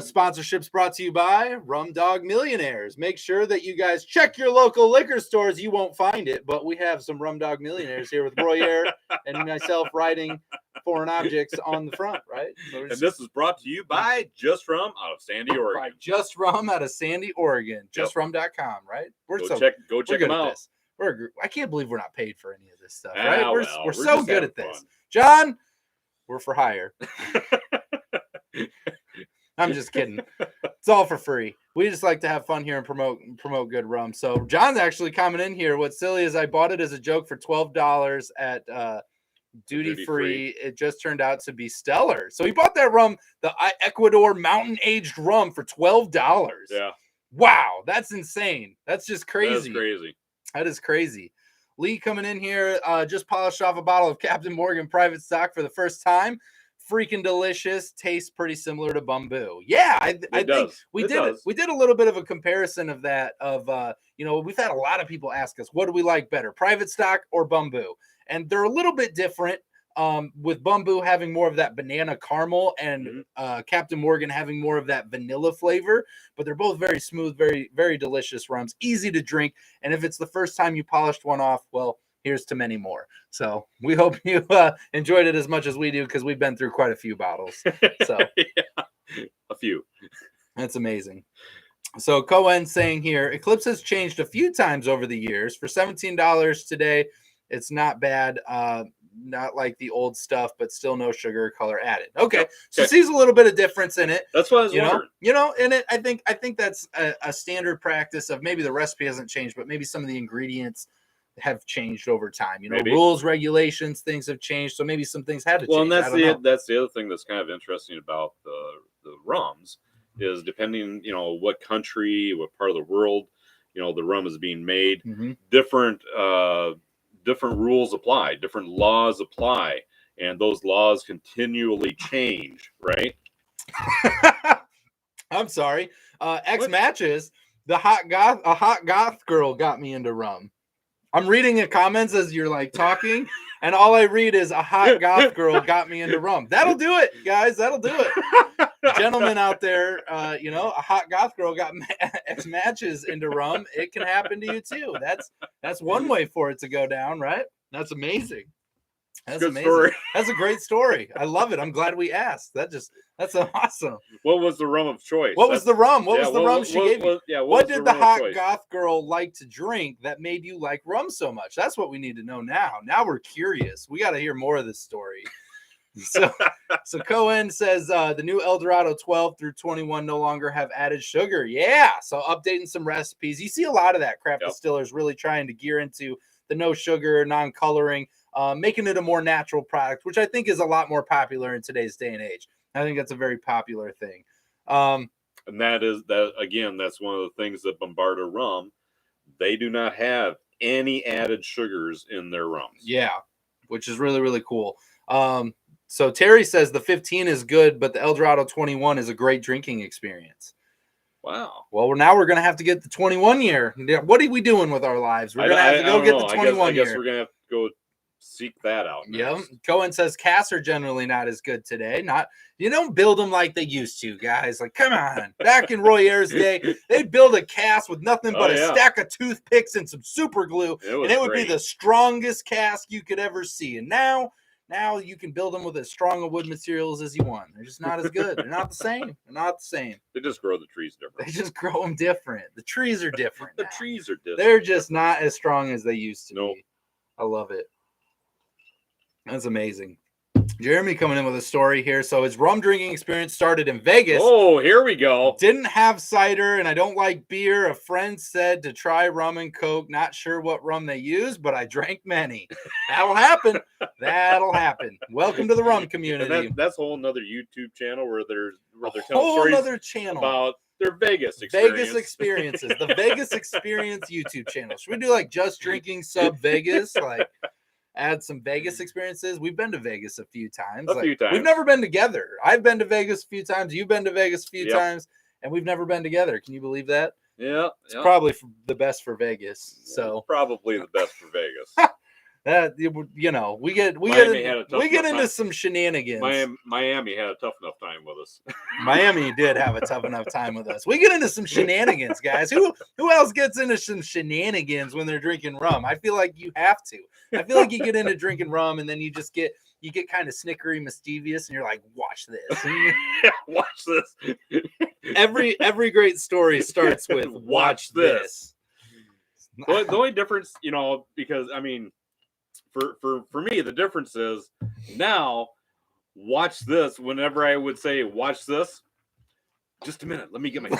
Speaker 1: sponsorship's brought to you by Rum Dog Millionaires. Make sure that you guys check your local liquor stores. You won't find it, but we have some Rum Dog Millionaires here with Roy Air and myself writing foreign objects on the front, right?
Speaker 2: And this is brought to you by Just Rum out of Sandy, Oregon.
Speaker 1: By Just Rum out of Sandy, Oregon. JustRum.com, right?
Speaker 2: Go check them out.
Speaker 1: I can't believe we're not paid for any of this stuff,
Speaker 2: right?
Speaker 1: We're so good at this. Fun. John, we're for hire. I'm just kidding. It's all for free. We just like to have fun here and promote good rum. So John's actually coming in here. What's silly is I bought it as a joke for $12 at duty free. It just turned out to be stellar. So he bought that rum, the Ecuador mountain aged rum, for $12.
Speaker 2: Yeah.
Speaker 1: Wow, that's insane. That's just crazy.
Speaker 2: That
Speaker 1: is crazy. Lee coming in here, just polished off a bottle of Captain Morgan private stock for the first time. Freaking delicious. Tastes pretty similar to Bumbu. Yeah, I think we did a little bit of a comparison of that. We've had a lot of people ask us, what do we like better, private stock or Bumbu? And they're a little bit different. With Bumbu having more of that banana caramel and Captain Morgan having more of that vanilla flavor, but they're both very smooth, very, very delicious rums, easy to drink. And if it's the first time you polished one off, well, here's to many more. So we hope you enjoyed it as much as we do, because we've been through quite a few bottles. So
Speaker 2: a few.
Speaker 1: That's amazing. So Cohen saying here, Eclipse has changed a few times over the years. For $17 today, it's not bad. Not like the old stuff, but still no sugar or color added. Okay. So sees a little bit of difference in it.
Speaker 2: That's what I was wondering.
Speaker 1: And I think that's a standard practice of maybe the recipe hasn't changed, but maybe some of the ingredients have changed over time. Rules, regulations, things have changed. So maybe some things had to change.
Speaker 2: Well, and that's the other thing that's kind of interesting about the rums is depending, what country, what part of the world, the rum is being made, different rules apply, different laws apply, and those laws continually change, right?
Speaker 1: I'm sorry. X matches. A hot goth girl got me into rum. I'm reading the comments as you're like talking, and all I read is a hot goth girl got me into rum. That'll do it, guys. That'll do it. Gentlemen out there, a hot goth girl got X matches into rum. It can happen to you too. That's one way for it to go down, right? That's amazing. That's amazing. Story. That's a great story. I love it. I'm glad we asked. That's awesome.
Speaker 2: What was the rum of choice?
Speaker 1: What was the rum? What was the rum she gave you? What did the hot goth girl like to drink that made you like rum so much? That's what we need to know now. Now we're curious. We got to hear more of this story. So Cohen says the new El Dorado 12 through 21 no longer have added sugar. Yeah. So updating some recipes. You see a lot of that. Craft distillers really trying to gear into the no sugar, non-coloring, making it a more natural product, which I think is a lot more popular in today's day and age. I think that's a very popular thing.
Speaker 2: And that's one of the things that Bombarda Rum, they do not have any added sugars in their rums.
Speaker 1: Yeah, which is really, really cool. So Terry says the 15 is good, but the El Dorado 21 is a great drinking experience.
Speaker 2: Wow.
Speaker 1: Well, now we're going to have to get the 21 year. What are we doing with our lives? We're going to have to go get the 21 year.
Speaker 2: I guess we're going to have to go seek that out next.
Speaker 1: Yep. Cohen says casts are generally not as good today. You don't build them like they used to, guys. Like, come on. Back in Roy Ayers' day, they'd build a cask with nothing but a stack of toothpicks and some super glue, and it would be the strongest cask you could ever see. And now you can build them with as strong of wood materials as you want. They're just not as good. They're not the same. They're not the same.
Speaker 2: They just grow the trees different.
Speaker 1: They just grow them different. The trees are different.
Speaker 2: The trees are different.
Speaker 1: They're just not as strong as they used to be. I love it. That's amazing. Jeremy coming in with a story here. So his rum drinking experience started in Vegas.
Speaker 2: Oh, here we go.
Speaker 1: Didn't have cider, and I don't like beer. A friend said to try rum and Coke. Not sure what rum they use, but I drank many. That'll happen. That'll happen. Welcome to the rum community.
Speaker 2: And that's a whole another YouTube channel where they're telling stories about their Vegas
Speaker 1: experiences. The Vegas Experience YouTube channel. Should we do like just drinking sub Vegas? Like, add some Vegas experiences. We've been to Vegas a few times.
Speaker 2: A few times.
Speaker 1: We've never been together. I've been to Vegas a few times. You've been to Vegas a few times, and we've never been together. Can you believe that?
Speaker 2: Yeah.
Speaker 1: It's probably the best for Vegas. So
Speaker 2: probably the best for Vegas.
Speaker 1: That we get into some shenanigans.
Speaker 2: Miami had a tough enough time with us.
Speaker 1: Miami did have a tough enough time with us. We get into some shenanigans, guys. Who else gets into some shenanigans when they're drinking rum? I feel like you have to. I feel like you get into drinking rum and then you get kind of snickery, mischievous, and you're like, watch this.
Speaker 2: Watch this.
Speaker 1: Every great story starts with watch this.
Speaker 2: The only difference, because I mean, for me, the difference is now watch this. Whenever I would say watch this, just a minute. Let me get my phone.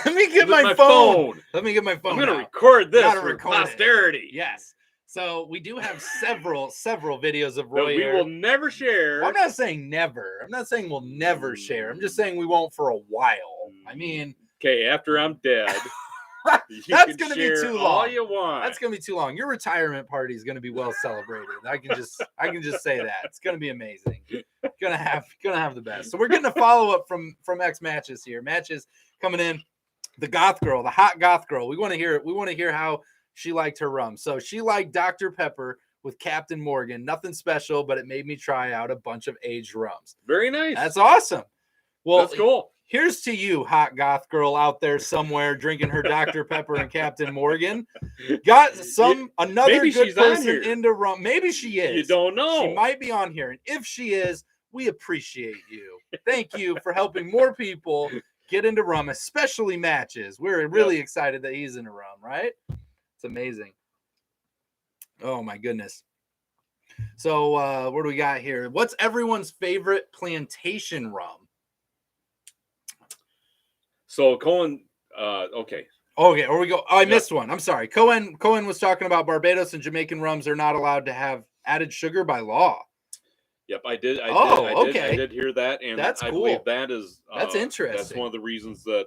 Speaker 1: Let me get my phone.
Speaker 2: I'm going to record this for posterity.
Speaker 1: Yes. So we do have several videos of Roy.
Speaker 2: We will never share.
Speaker 1: I'm not saying never. I'm not saying we'll never share. I'm just saying we won't for a while. I mean,
Speaker 2: okay, after I'm dead.
Speaker 1: That's going to be too long.
Speaker 2: All you want.
Speaker 1: That's going to be too long. Your retirement party is going to be well celebrated. I can just say that. It's going to be amazing. Gonna have the best. So we're getting a follow up from X Matches here. Matches coming in. The goth girl, the hot goth girl. We want to hear it. We want to hear how she liked her rum. So she liked Dr. Pepper with Captain Morgan. Nothing special, but it made me try out a bunch of aged rums.
Speaker 2: Very nice.
Speaker 1: That's awesome. Well,
Speaker 2: that's cool.
Speaker 1: Here's to you, hot goth girl out there somewhere drinking her Dr. Pepper and Captain Morgan. Got another good person into rum. Maybe she is.
Speaker 2: You don't know.
Speaker 1: She might be on here. And if she is, we appreciate you. Thank you for helping more people get into rum, especially Matches. We're really excited that he's into rum, right? It's amazing. Oh, my goodness. So what do we got here? What's everyone's favorite plantation rum?
Speaker 2: So Cohen, okay.
Speaker 1: Okay, or we go. Oh, I missed one. I'm sorry. Cohen was talking about Barbados and Jamaican rums are not allowed to have added sugar by law.
Speaker 2: Yep, I did.
Speaker 1: Okay.
Speaker 2: I did hear that, and
Speaker 1: that's cool.
Speaker 2: I believe that's
Speaker 1: interesting.
Speaker 2: That's one of the reasons that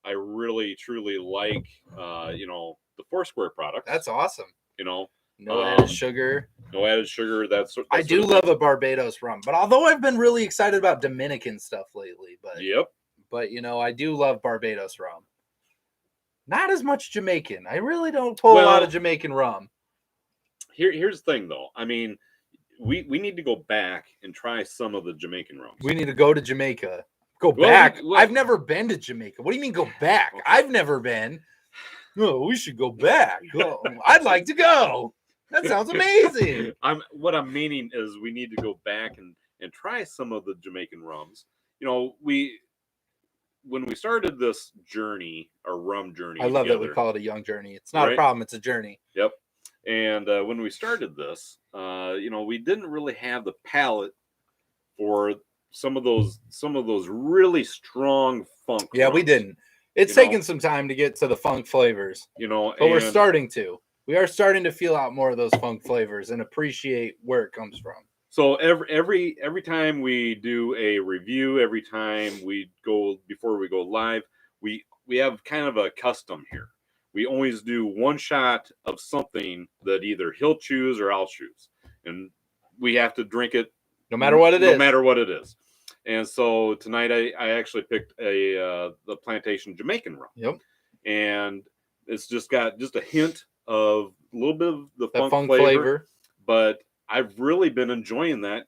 Speaker 2: I really truly like, the Foursquare product.
Speaker 1: That's awesome.
Speaker 2: No
Speaker 1: added sugar.
Speaker 2: No added sugar.
Speaker 1: I do love a Barbados rum, but although I've been really excited about Dominican stuff lately, but
Speaker 2: yep.
Speaker 1: But, I do love Barbados rum. Not as much Jamaican. I really don't pull a lot of Jamaican rum.
Speaker 2: Here's the thing, though. I mean, we need to go back and try some of the Jamaican rums.
Speaker 1: We need to go to Jamaica. Go back? I've never been to Jamaica. What do you mean go back? Okay. I've never been. No, we should go back. I'd like to go. That sounds amazing.
Speaker 2: What I'm meaning is we need to go back and try some of the Jamaican rums. When we started this journey, our rum journey,
Speaker 1: I love that we call it a young journey. It's not a problem; it's a journey.
Speaker 2: Yep. And when we started this, we didn't really have the palate for some of those really strong funk.
Speaker 1: Yeah, rums. We didn't. It's taken some time to get to the funk flavors. But we're starting to. We are starting to feel out more of those funk flavors and appreciate where it comes from.
Speaker 2: So every time we do a review, every time before we go live, we have kind of a custom here. We always do one shot of something that either he'll choose or I'll choose, and we have to drink it
Speaker 1: no matter what it is.
Speaker 2: No matter what it is. And so tonight I actually picked the Plantation Jamaican rum.
Speaker 1: Yep.
Speaker 2: And it's just got a hint of a little bit of the funk flavor, but I've really been enjoying that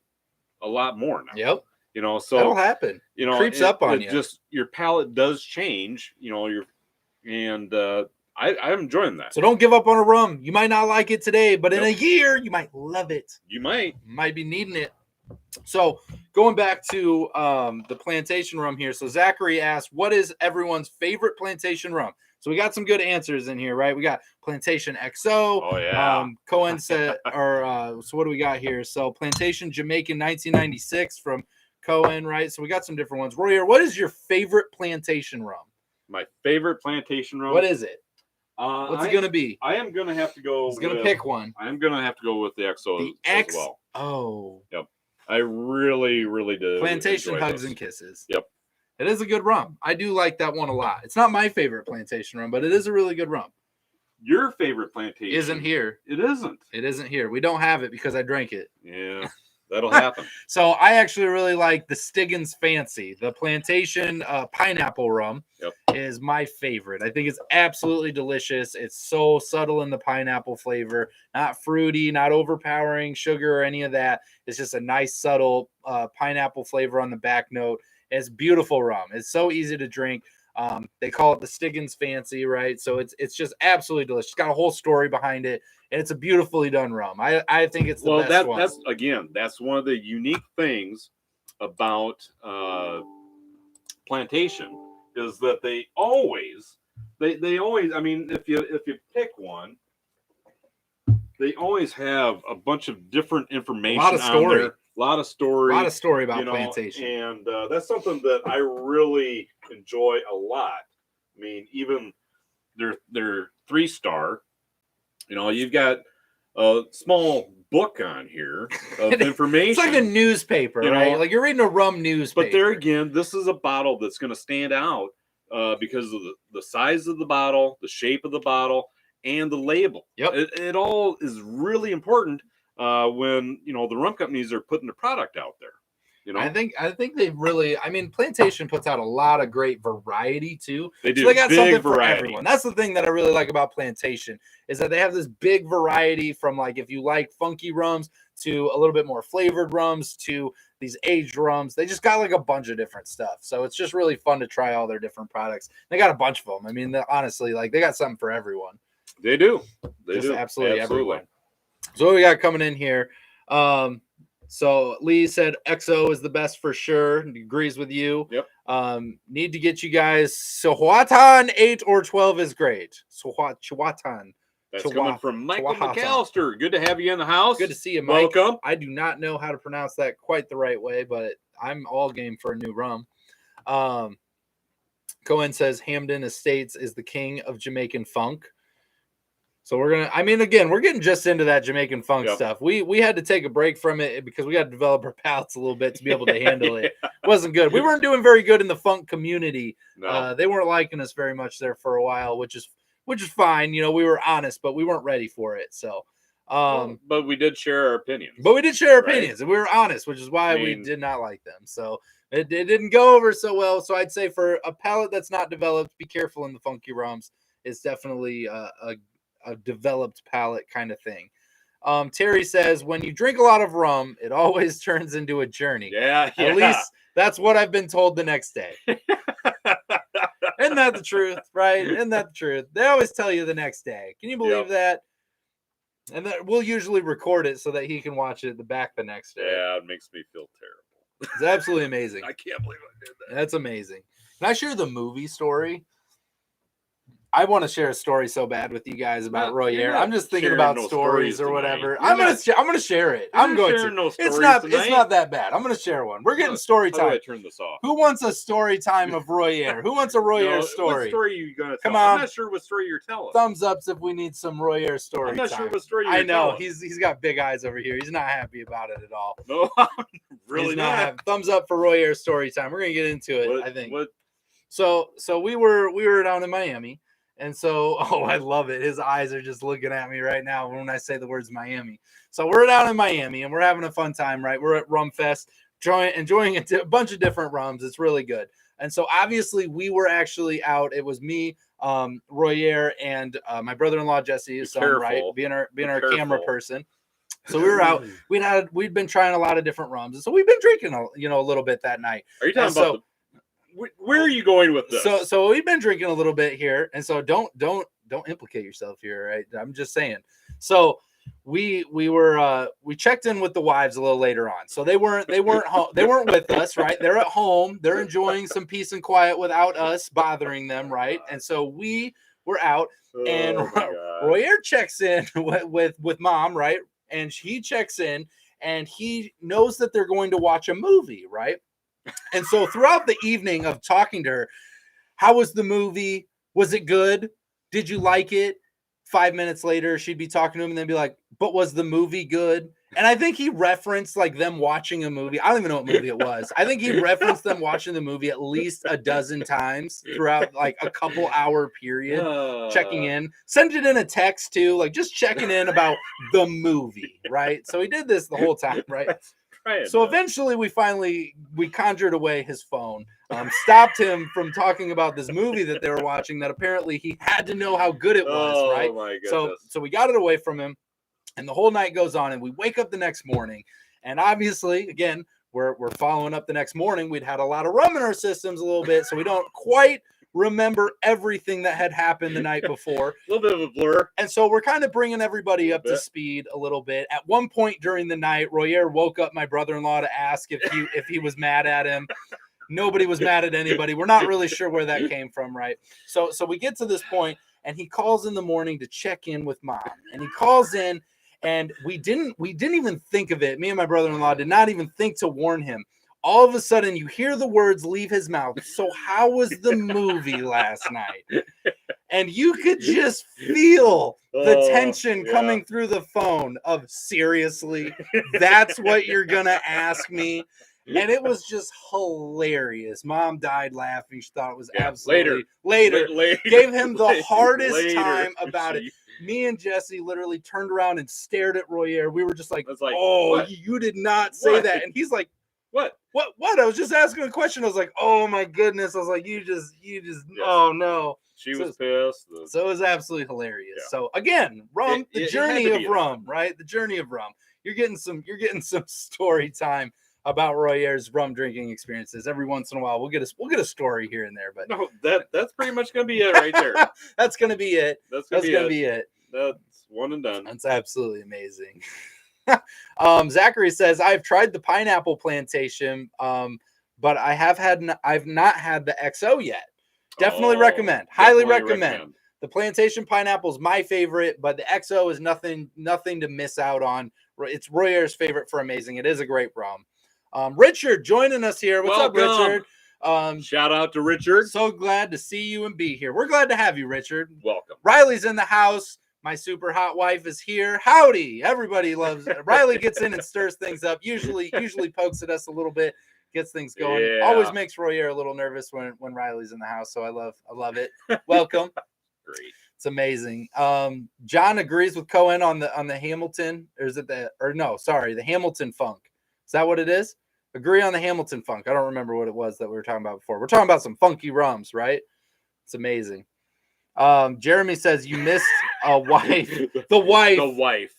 Speaker 2: a lot more now.
Speaker 1: Yep.
Speaker 2: You know, so
Speaker 1: that'll happen.
Speaker 2: You know,
Speaker 1: creeps up on you.
Speaker 2: Just your palate does change. You know, I'm enjoying that.
Speaker 1: So don't give up on a rum. You might not like it today, but in a year you might love it.
Speaker 2: You might
Speaker 1: be needing it. So going back to the plantation rum here. So Zachary asked, what is everyone's favorite plantation rum? So we got some good answers in here, right? We got Plantation XO.
Speaker 2: Oh, yeah.
Speaker 1: Cohen said, so what do we got here? So Plantation Jamaican 1996 from Cohen, right? So we got some different ones. Royer, what is your favorite plantation rum?
Speaker 2: My favorite plantation rum?
Speaker 1: What is it? What's it going to be?
Speaker 2: I am going to have to go
Speaker 1: He's going to pick one.
Speaker 2: I'm going to have to go with the XO as well.
Speaker 1: Oh.
Speaker 2: Yep. I really, really do.
Speaker 1: Plantation Hugs and Kisses.
Speaker 2: Yep.
Speaker 1: It is a good rum. I do like that one a lot. It's not my favorite plantation rum, but it is a really good rum.
Speaker 2: Your favorite plantation
Speaker 1: isn't here.
Speaker 2: It isn't.
Speaker 1: It isn't here. We don't have it because I drank it.
Speaker 2: Yeah, that'll happen.
Speaker 1: So I actually really like the Stiggins Fancy. The plantation pineapple rum is my favorite. I think it's absolutely delicious. It's so subtle in the pineapple flavor, not fruity, not overpowering sugar or any of that. It's just a nice subtle pineapple flavor on the back note. It's beautiful rum. It's so easy to drink. They call it the Stiggins Fancy, right? So it's just absolutely delicious. It's got a whole story behind it, and it's a beautifully done rum. I think it's the best one.
Speaker 2: That's one of the unique things about plantation is that they always. I mean, if you pick one, they always have a bunch of different information. A lot of story. A lot of story
Speaker 1: about plantation,
Speaker 2: and that's something that I really enjoy a lot. I mean, even they're 3-star. You know, you've got a small book on here of information.
Speaker 1: It's like a newspaper, right? Like you're reading a rum newspaper.
Speaker 2: But there again, this is a bottle that's going to stand out because of the size of the bottle, the shape of the bottle, and the label.
Speaker 1: Yep,
Speaker 2: it all is really important. When the rum companies are putting the product out there,
Speaker 1: I think they've really. I mean, Plantation puts out a lot of great variety too.
Speaker 2: They do.
Speaker 1: So they got
Speaker 2: big
Speaker 1: something
Speaker 2: variety.
Speaker 1: For everyone. That's the thing that I really like about Plantation is that they have this big variety from like if you like funky rums to a little bit more flavored rums to these aged rums. They just got like a bunch of different stuff. So it's just really fun to try all their different products. They got a bunch of them. I mean, honestly, like they got something for everyone.
Speaker 2: They do.
Speaker 1: Absolutely everyone. So what we got coming in here? So Lee said XO is the best for sure. He agrees with you.
Speaker 2: Yep.
Speaker 1: Need to get you guys. Sohuatan 8 or 12 is great. Sohuatan.
Speaker 2: That's coming from Michael McAllister. Good to have you in the house.
Speaker 1: Good to see you, Mike.
Speaker 2: Welcome.
Speaker 1: I do not know how to pronounce that quite the right way, but I'm all game for a new rum. Cohen says Hamden Estates is the king of Jamaican funk. So we're getting just into that Jamaican funk stuff. We had to take a break from it because we got to develop our palates a little bit to be able to handle it. It wasn't good. We weren't doing very good in the funk community.
Speaker 2: No.
Speaker 1: They weren't liking us very much there for a while, which is fine. We were honest, but we weren't ready for it. So,
Speaker 2: but we did share our opinions.
Speaker 1: And we were honest, which is why we did not like them. So it didn't go over so well. So I'd say for a palate that's not developed, be careful in the funky rums. It's definitely a developed palate kind of thing. Terry says, when you drink a lot of rum, it always turns into a journey.
Speaker 2: Yeah.
Speaker 1: At least that's what I've been told the next day. Isn't that the truth, right? Isn't that the truth? They always tell you the next day. Can you believe that? And that we'll usually record it so that he can watch it back the next day.
Speaker 2: Yeah, it makes me feel terrible.
Speaker 1: It's absolutely amazing.
Speaker 2: I can't believe I did that.
Speaker 1: That's amazing. Can I share the movie story? I want to share a story so bad with you guys about Royer. I'm just thinking about stories or whatever. I'm gonna share it. I'm going to.
Speaker 2: No
Speaker 1: it's not that bad. I'm gonna share one. We're getting story time.
Speaker 2: How do I turn this off?
Speaker 1: Who wants a story time of Royer? Who wants a Royer story?
Speaker 2: What story are you gonna tell?
Speaker 1: Come on.
Speaker 2: I'm not sure what story you're telling.
Speaker 1: Thumbs ups if we need some Royer story.
Speaker 2: I'm not
Speaker 1: time.
Speaker 2: sure what story you're telling.
Speaker 1: I know he's got big eyes over here. He's not happy about it at all.
Speaker 2: No, really he's not.
Speaker 1: Happy. Thumbs up for Royer story time. We're gonna get into it. I think.
Speaker 2: What?
Speaker 1: So we were down in Miami. And so, I love it. His eyes are just looking at me right now when I say the words Miami. So we're down in Miami and we're having a fun time, right? We're at Rum Fest, enjoying a bunch of different rums. It's really good. And so obviously we were actually out. It was me, Royer, and my brother-in-law Jesse, his son, right? Being our camera person. So we were out. We'd been trying a lot of different rums, and so we've been drinking a little bit that night.
Speaker 2: Are you talking about where are you going with this?
Speaker 1: So we've been drinking a little bit here, and so don't implicate yourself here, right? I'm just saying. So we checked in with the wives a little later on. So they weren't home, they weren't with us, right? They're at home. They're enjoying some peace and quiet without us bothering them, right? And so we were out, and Royer checks in with mom, right? And he checks in, and he knows that they're going to watch a movie, right? And so throughout the evening of talking to her, how was the movie? Was it good? Did you like it? 5 minutes later, she'd be talking to him and then be like, but was the movie good? And I think he referenced like them watching a movie. I don't even know what movie it was. I think he referenced them watching the movie at least a dozen times throughout like a couple hour period, checking in. Sent it in a text too, like just checking in about the movie, right? So he did this the whole time, right? So eventually we conjured away his phone, stopped him from talking about this movie that they were watching that apparently he had to know how good it was, right?
Speaker 2: My goodness.
Speaker 1: So we got it away from him, and the whole night goes on, and we wake up the next morning, and obviously, again, we're following up the next morning. We'd had a lot of rum in our systems a little bit, so we don't quite remember everything that had happened the night before.
Speaker 2: A little bit of a blur.
Speaker 1: And so we're kind of bringing everybody up to speed a little bit. At one point during the night, Royer woke up my brother-in-law to ask if he was mad at him. Nobody was mad at anybody. We're not really sure where that came from, right? So we get to this point, and he calls in the morning to check in with mom. And he calls in, and we didn't even think of it. Me and my brother-in-law did not even think to warn him. All of a sudden, you hear the words leave his mouth. So how was the movie last night? And you could just feel the tension coming through the phone of, seriously, that's what you're going to ask me? And it was just hilarious. Mom died laughing. She thought it was absolutely later. Gave him the hardest time about it. Me and Jesse literally turned around and stared at Royer. We were just like, what? You did not say that. And he's like, What? I was just asking a question. I was like, oh my goodness. I was like, you just, oh no.
Speaker 2: She was pissed.
Speaker 1: So it was absolutely hilarious. Yeah. So again, rum, the journey of rum, right? The journey of rum. You're getting some story time about Royer's rum drinking experiences. Every once in a while, we'll get a story here and there. But
Speaker 2: no, that's pretty much gonna be it right there.
Speaker 1: That's gonna be it. That's gonna be it.
Speaker 2: That's one and done.
Speaker 1: That's absolutely amazing. Zachary says, I've tried the pineapple plantation, but I've not had the XO yet. Definitely recommend. Highly recommend. The plantation pineapple is my favorite, but the XO is nothing to miss out on. It's Royer's favorite for amazing. It is a great rum. Richard joining us here. What's up, Richard?
Speaker 2: Shout out to Richard.
Speaker 1: So glad to see you and be here. We're glad to have you, Richard.
Speaker 2: Welcome.
Speaker 1: Riley's in the house. My super hot wife is here. Howdy. Everybody loves it. Riley gets in and stirs things up. Usually pokes at us a little bit, gets things going. Yeah. Always makes Royer a little nervous when Riley's in the house. So I love it. Welcome.
Speaker 2: Great.
Speaker 1: It's amazing. John agrees with Cohen on the Hamilton, or is it the Hamilton Funk? Is that what it is? Agree on the Hamilton Funk. I don't remember what it was that we were talking about before. We're talking about some funky rums, right? It's amazing. Jeremy says you missed a wife. The wife.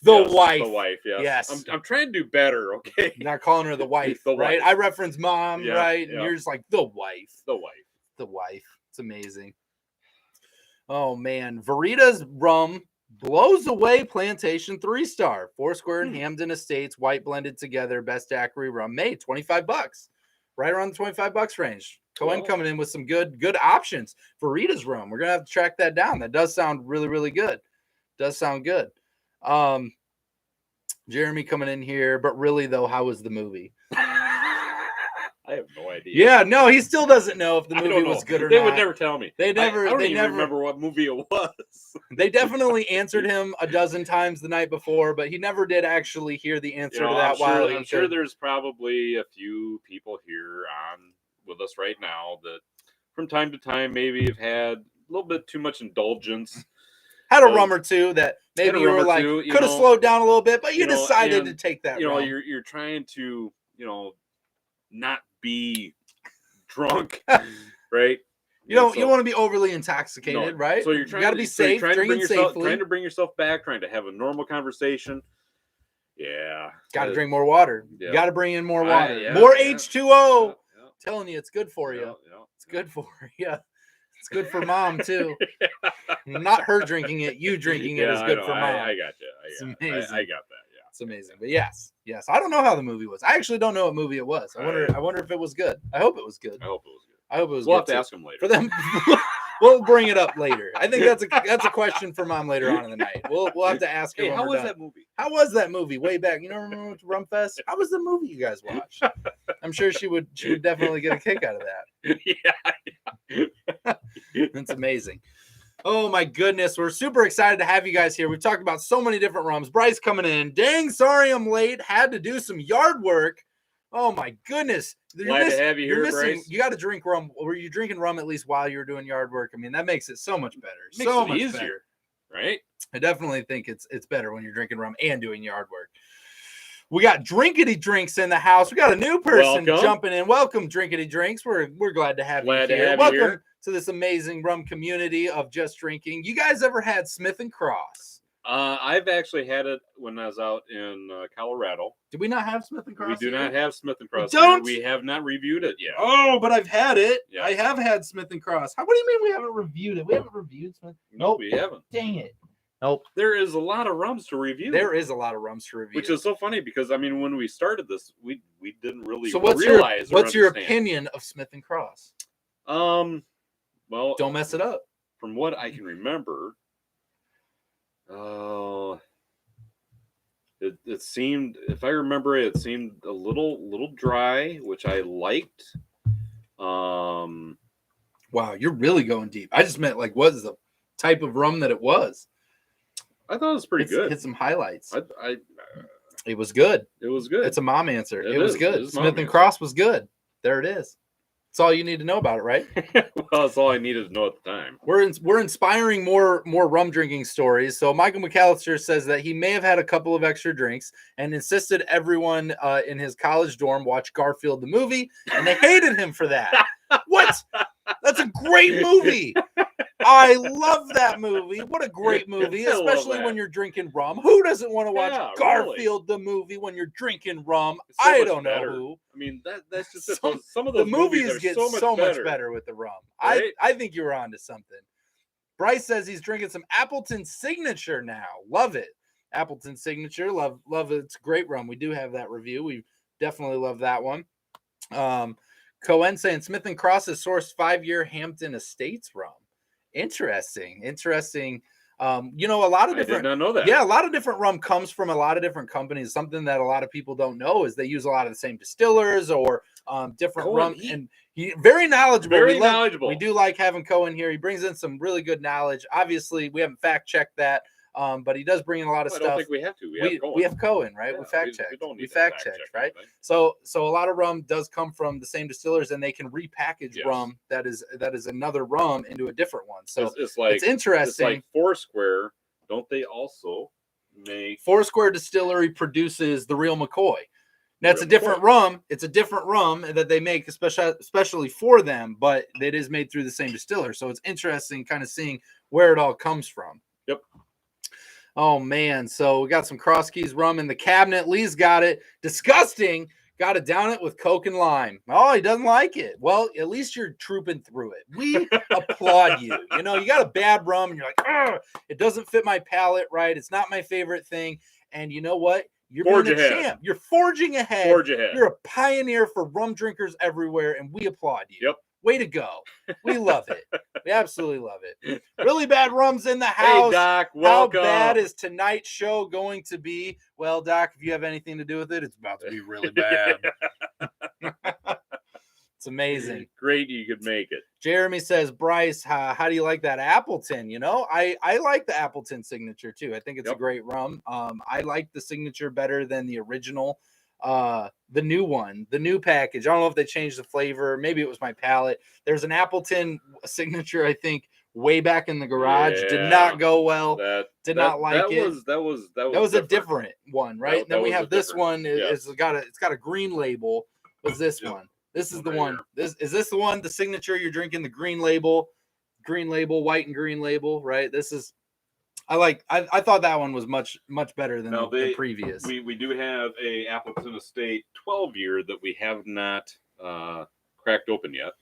Speaker 2: Yes. I'm trying to do better. Okay.
Speaker 1: You're not calling her the wife, right? I reference mom, right? And you're just like the wife. It's amazing. Oh man, Verita's rum blows away plantation 3-star. Foursquare and Hamden Estates, white blended together, best daiquiri rum made. $25, right around the $25 range. Cohen coming in with some good options for Rita's rum. We're gonna have to track that down. That does sound really, really good. Does sound good. Jeremy coming in here, but really though, how was the movie?
Speaker 2: I have no idea.
Speaker 1: Yeah, no, he still doesn't know if the movie was good or not.
Speaker 2: They would never tell me.
Speaker 1: I don't
Speaker 2: even remember what movie it was.
Speaker 1: They definitely answered him a dozen times the night before, but he never did actually hear the answer to that.
Speaker 2: I'm sure there's probably a few people here on with us right now that from time to time maybe have had a little bit too much indulgence.
Speaker 1: Had a rum or two that maybe you were like, could have slowed down a little bit, but you decided to take that rum.
Speaker 2: You're trying to, not be drunk, right?
Speaker 1: You don't want to be overly intoxicated, right?
Speaker 2: So you got to be safe, drinking safely. Trying to bring yourself back, trying to have a normal conversation. Yeah.
Speaker 1: Got to drink more water.
Speaker 2: Yeah.
Speaker 1: You got to bring in more water.
Speaker 2: Yeah,
Speaker 1: more H2O.
Speaker 2: Yeah.
Speaker 1: Telling you, it's good for you.
Speaker 2: Yeah.
Speaker 1: It's good for you. It's good for mom too. Not her drinking it. You drinking it is good for mom.
Speaker 2: I got you.
Speaker 1: It's amazing.
Speaker 2: I got that. Yeah.
Speaker 1: It's amazing. But yes. I don't know how the movie was. I actually don't know what movie it was. I wonder if it was good. I hope it was good.
Speaker 2: I hope it was good.
Speaker 1: We'll
Speaker 2: have to ask them later.
Speaker 1: For them, we'll bring it up later. I think that's a question for mom later on in the night. We'll have to ask her.
Speaker 2: Hey, how was that movie?
Speaker 1: How was that movie way back? You know, remember Rum Fest? How was the movie you guys watched? I'm sure she would definitely get a kick out of that.
Speaker 2: Yeah.
Speaker 1: It's amazing. Oh my goodness, we're super excited to have you guys here. We've talked about so many different rums. Bryce coming in. Dang, sorry I'm late. Had to do some yard work. Oh my goodness.
Speaker 2: Glad to have you here, Bryce.
Speaker 1: You got to drink rum. Were you drinking rum at least while you were doing yard work? I mean, that makes it so much better.
Speaker 2: Makes
Speaker 1: so
Speaker 2: it
Speaker 1: much
Speaker 2: easier,
Speaker 1: better.
Speaker 2: Right?
Speaker 1: I definitely think it's better when you're drinking rum and doing yard work. We got Drinkity Drinks in the house. We got a new person jumping in. Welcome, Drinkity Drinks. We're glad to have you here. Welcome to this amazing rum community of just drinking. You guys ever had Smith & Cross?
Speaker 2: I've actually had it when I was out in Colorado.
Speaker 1: Do we not have Smith & Cross?
Speaker 2: We do not have Smith & Cross. We have not reviewed it yet.
Speaker 1: Oh, but I've had it.
Speaker 2: Yeah.
Speaker 1: I have had Smith & Cross. What do you mean we haven't reviewed it? We haven't reviewed Smith.
Speaker 2: Nope, we haven't.
Speaker 1: Dang it. Nope.
Speaker 2: There is a lot of rums to review.
Speaker 1: There is a lot of rums to review.
Speaker 2: Which is so funny because, I mean, when we started this, we didn't really
Speaker 1: realize. What's your opinion of Smith & Cross?
Speaker 2: Well,
Speaker 1: don't mess it up.
Speaker 2: From what I can remember, it seemed, if I remember it seemed a little dry, which I liked.
Speaker 1: Wow, you're really going deep. I just meant what is the type of rum that it was?
Speaker 2: I thought it was pretty good.
Speaker 1: Hit some highlights.
Speaker 2: It
Speaker 1: was good.
Speaker 2: It was good.
Speaker 1: It's a mom answer. It was good. Smith & Cross was good. There it is. That's all you need to know about it, right?
Speaker 2: Well, that's all I needed to know at the time.
Speaker 1: We're inspiring more rum drinking stories. So Michael McAllister says that he may have had a couple of extra drinks and insisted everyone in his college dorm watch Garfield the movie, and they hated him for that. What? That's a great movie. I love that movie. What a great movie, especially when you're drinking rum. Who doesn't want to watch Garfield the movie when you're drinking rum? I don't know who.
Speaker 2: I mean, that's just some of those
Speaker 1: movies get so much better with the rum. Right? I think you were onto something. Bryce says he's drinking some Appleton Signature now. Love it. Appleton Signature. Love it. It's great rum. We do have that review. We definitely love that one. Cohen saying Smith & Cross is sourced 5-year Hampton Estates rum. Interesting. A lot of different.
Speaker 2: I did not know that.
Speaker 1: Yeah, a lot of different rum comes from a lot of different companies. Something that a lot of people don't know is they use a lot of the same distillers or different rum. And he very knowledgeable.
Speaker 2: Knowledgeable.
Speaker 1: We do like having Cohen here. He brings in some really good knowledge. Obviously, we haven't fact checked that. But he does bring in a lot of stuff. I
Speaker 2: don't think we have to.
Speaker 1: We have Cohen, right? Yeah, we fact check. We fact check, right? So a lot of rum does come from the same distillers, and they can repackage rum that is another rum into a different one. So it's interesting.
Speaker 2: It's like Foursquare. Don't they also make
Speaker 1: Foursquare Distillery produces the Real McCoy? That's a different rum. It's a different rum that they make especially for them, but it is made through the same distiller. So it's interesting kind of seeing where it all comes from.
Speaker 2: Yep.
Speaker 1: Oh, man. So we got some Cross Keys rum in the cabinet. Lee's got it. Disgusting. Got to down it with Coke and lime. Oh, he doesn't like it. Well, at least you're trooping through it. We applaud you. You got a bad rum and you're like, it doesn't fit my palate, right? It's not my favorite thing. And you know what? You're being a champ. You're forging ahead. You're a pioneer for rum drinkers everywhere, and we applaud you.
Speaker 2: Yep.
Speaker 1: Way to go. We love it. We absolutely love it. Really bad rums in the house.
Speaker 2: Hey, Doc, welcome.
Speaker 1: How bad is tonight's show going to be? Well, Doc, if you have anything to do with it, it's about to be really bad. It's amazing.
Speaker 2: Great you could make it.
Speaker 1: Jeremy says, Bryce, how do you like that Appleton? I like the Appleton Signature, too. I think it's a great rum. I like the Signature better than the original. The new one, the new package. I don't know if they changed the flavor. Maybe it was my palate. There's an Appleton Signature, I think, way back in the garage. Did not go well. Did not like it.
Speaker 2: That was
Speaker 1: a different one, right? Then we have this one. It's got a green label. What's this one? This is the one. Is this the one? The Signature you're drinking, the green label, white and green label, right? This is I thought that one was much better than the previous.
Speaker 2: We do have a Appleton Estate 12-year that we have not cracked open yet.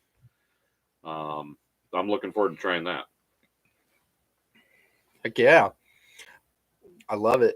Speaker 2: I'm looking forward to trying that.
Speaker 1: Heck yeah. I love it.